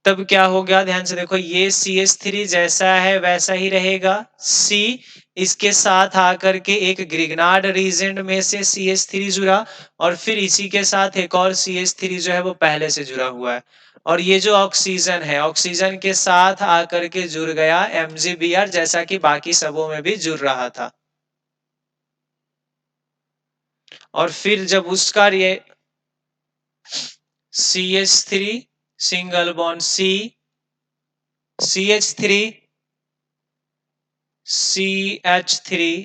तब क्या हो गया? ध्यान से देखो, ये CH3 जैसा है वैसा ही रहेगा, C इसके साथ आकर के एक ग्रिग्नार्ड रीजेंट में से CH3 जुड़ा, और फिर इसी के साथ एक और CH3 जो है वो पहले से जुड़ा हुआ है, और ये जो ऑक्सीजन है ऑक्सीजन के साथ आकर के जुड़ गया MgBr, जैसा कि बाकी सबों में भी जुड़ रहा था। और फिर जब उसका ये CH3 single bond C CH3 CH3O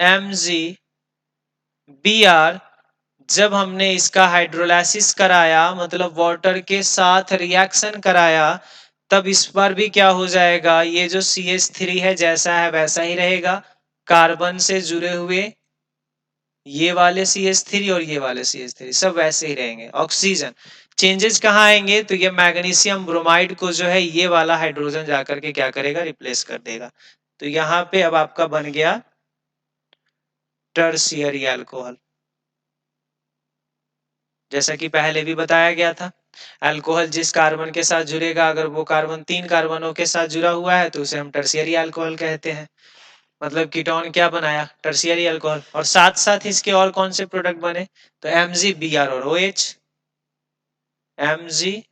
MgBr, जब हमने इसका हाइड्रोलाइसिस कराया मतलब वाटर के साथ रिएक्शन कराया, तब इस बार भी क्या हो जाएगा? ये जो CH3 है जैसा है वैसा ही रहेगा, कार्बन से जुड़े हुए ये वाले CH3 और ये वाले CH3 सब वैसे ही रहेंगे। ऑक्सीजन चेंजेस कहाँ आएंगे? तो ये मैग्नीशियम ब्रोमाइड को जो है ये वाला हाइड्रोजन जाकर के क्या करेगा? रिप्लेस कर देगा। तो यहाँ पे अब आपका बन गया टर्शियरी अल्कोहल, जैसा कि पहले भी बताया गया था। अल्कोहल जिस कार्बन के साथ जुड़ेगा, अगर वो कार्बन तीन कार्बनों के साथ जुड़ा हुआ है तो उसे हम टर्शियरी अल्कोहल कहते हैं। मतलब कीटोन क्या बनाया? Tertiary alcohol. और साथ साथ इसके और कौन से प्रोडक्ट बने? तो MgBr और OH, MgOH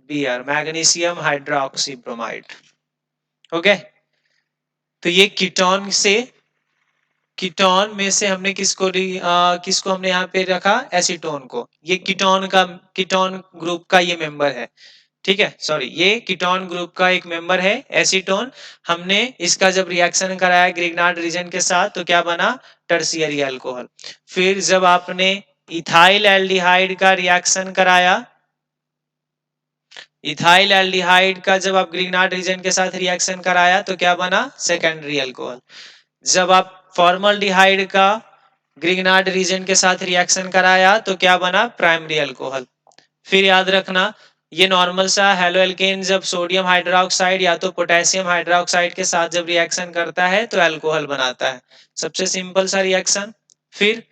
Br magnesium hydroxy bromide. हो गए। तो ये कीटोन में से हमने किसको हमने यहाँ पे रखा, एसीटोन को। ये कीटोन ग्रुप का ये मेंबर है, ठीक है। सॉरी, ये कीटोन ग्रुप का एक मेंबर है एसीटोन। हमने इसका जब रिएक्शन कराया ग्रिग्नार्ड रीजन के साथ तो क्या बना, टर्शियरी अल्कोहल। फिर जब आपने इथाइल एल्डिहाइड का रिएक्शन कराया, इथाइल एल्डिहाइड का जब आप ग्रिग्नार्ड रीजन के साथ रिएक्शन कराया तो क्या बना, सेकेंडरी अल्कोहल। जब आप फॉर्मल्डिहाइड का ग्रिग्नार्ड रीजन के साथ रिएक्शन कराया तो क्या बना, प्राइमरी अल्कोहल। फिर याद रखना, ये नॉर्मल सा हेलो एल्केन जब सोडियम हाइड्रोक्साइड या तो पोटेशियम हाइड्रोक्साइड के साथ जब रिएक्शन करता है तो अल्कोहल बनाता है, सबसे सिंपल सा रिएक्शन। फिर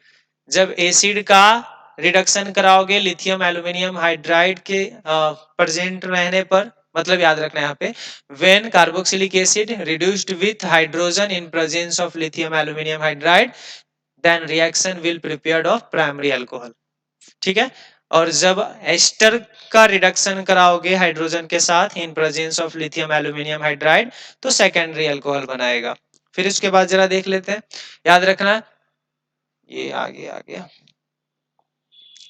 जब एसिड का रिडक्शन कराओगे लिथियम एल्यूमिनियम हाइड्राइड के प्रेजेंट रहने पर, मतलब याद रखना यहाँ पे, when carboxylic acid reduced with hydrogen in presence of lithium aluminium hydride, then reaction will prepared of primary alcohol, ठीक है। और जब एस्टर का रिडक्शन कराओगे हाइड्रोजन के साथ इन presence of lithium aluminium hydride तो सेकेंडरी अल्कोहल बनाएगा। फिर इसके बाद जरा देख लेते हैं, याद रखना, ये आ गया।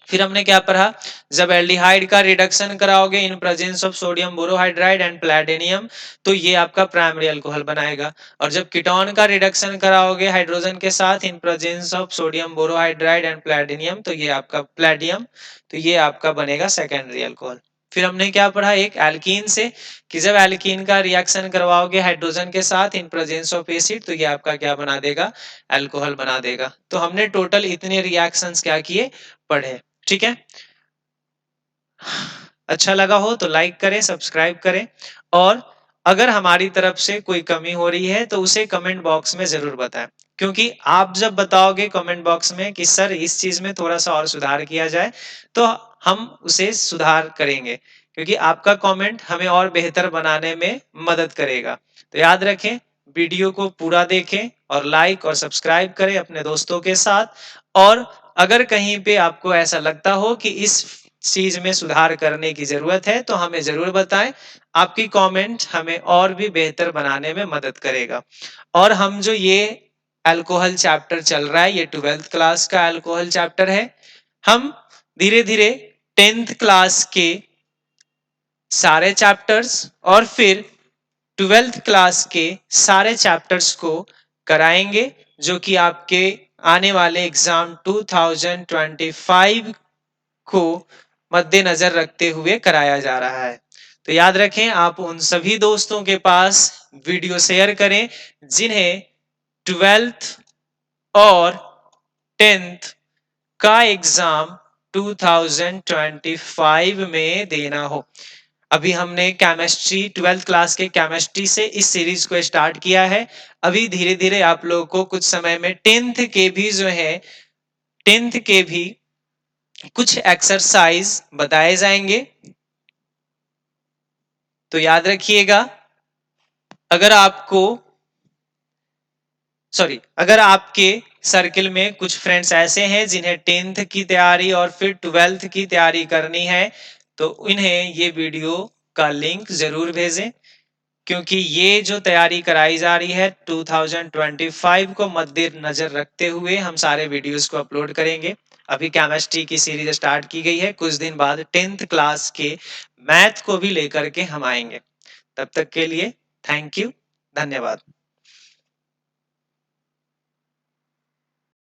फिर हमने क्या पढ़ा, जब एल्डिहाइड का रिडक्शन कराओगे इन presence of sodium borohydride and platinum तो ये आपका प्राइमरी अल्कोहल बनाएगा। और जब कीटोन का रिडक्शन कराओगे हाइड्रोजन के साथ इन presence of sodium borohydride and platinum तो ये आपका प्लैटियम, तो ये आपका बनेगा सेकेंडरी अल्कोहल। फिर हमने क्या पढ़ा, एक एल्कीन से, कि जब एल्कीन का रिएक्शन करवाओगे हाइड्रोजन के साथ इन प्रेजेंस ऑफ एसिड तो ये आपका क्या बना देगा, अल्कोहल बना देगा। तो हमने टोटल इतने रिएक्शंस क्या किए, पढ़े, ठीक है। अच्छा लगा हो तो लाइक करें, सब्सक्राइब करें, और अगर हमारी तरफ से कोई कमी हो रही है तो उसे कमेंट बॉक्स में जरूर बताएं, क्योंकि आप जब बताओगे कमेंट बॉक्स में कि सर इस चीज में थोड़ा सा और सुधार किया जाए तो हम उसे सुधार करेंगे, क्योंकि आपका कमेंट हमें और बेहतर बनाने में मदद करेगा। तो याद रखें, वीडियो को पूरा देखें और लाइक और सब्सक्राइब करें अपने दोस्तों के साथ। और अगर कहीं पे आपको ऐसा लगता हो कि इस चीज में सुधार करने की जरूरत है तो हमें जरूर बताएं, आपकी कमेंट हमें और भी बेहतर बनाने में मदद करेगा। और हम जो ये अल्कोहल चैप्टर चल रहा है, ये 12th क्लास का अल्कोहल चैप्टर है। हम धीरे धीरे 10th क्लास के सारे चैप्टर्स और फिर 12th क्लास के सारे चैप्टर्स को कराएंगे, जो कि आपके आने वाले एग्जाम 2025 को मद्देनजर रखते हुए कराया जा रहा है। तो याद रखें, आप उन सभी दोस्तों के पास वीडियो शेयर करें जिन्हें 12th और 10th का एग्जाम 2025 में देना हो। अभी हमने केमिस्ट्री 12th क्लास के केमिस्ट्री से इस सीरीज को स्टार्ट किया है। अभी धीरे धीरे आप लोगों को कुछ समय में 10th के भी जो है 10th के भी कुछ एक्सरसाइज बताए जाएंगे। तो याद रखिएगा, अगर आपको अगर आपके सर्किल में कुछ फ्रेंड्स ऐसे हैं जिन्हें 10th की तैयारी और फिर 12th की तैयारी करनी है तो इन्हें ये वीडियो का लिंक जरूर भेजें, क्योंकि ये जो तैयारी कराई जा रही है 2025 को मद्देनजर रखते हुए हम सारे वीडियोस को अपलोड करेंगे। अभी केमिस्ट्री की सीरीज स्टार्ट की गई है, कुछ दिन बाद 10th क्लास के मैथ को भी लेकर के हम आएंगे। तब तक के लिए थैंक यू, धन्यवाद।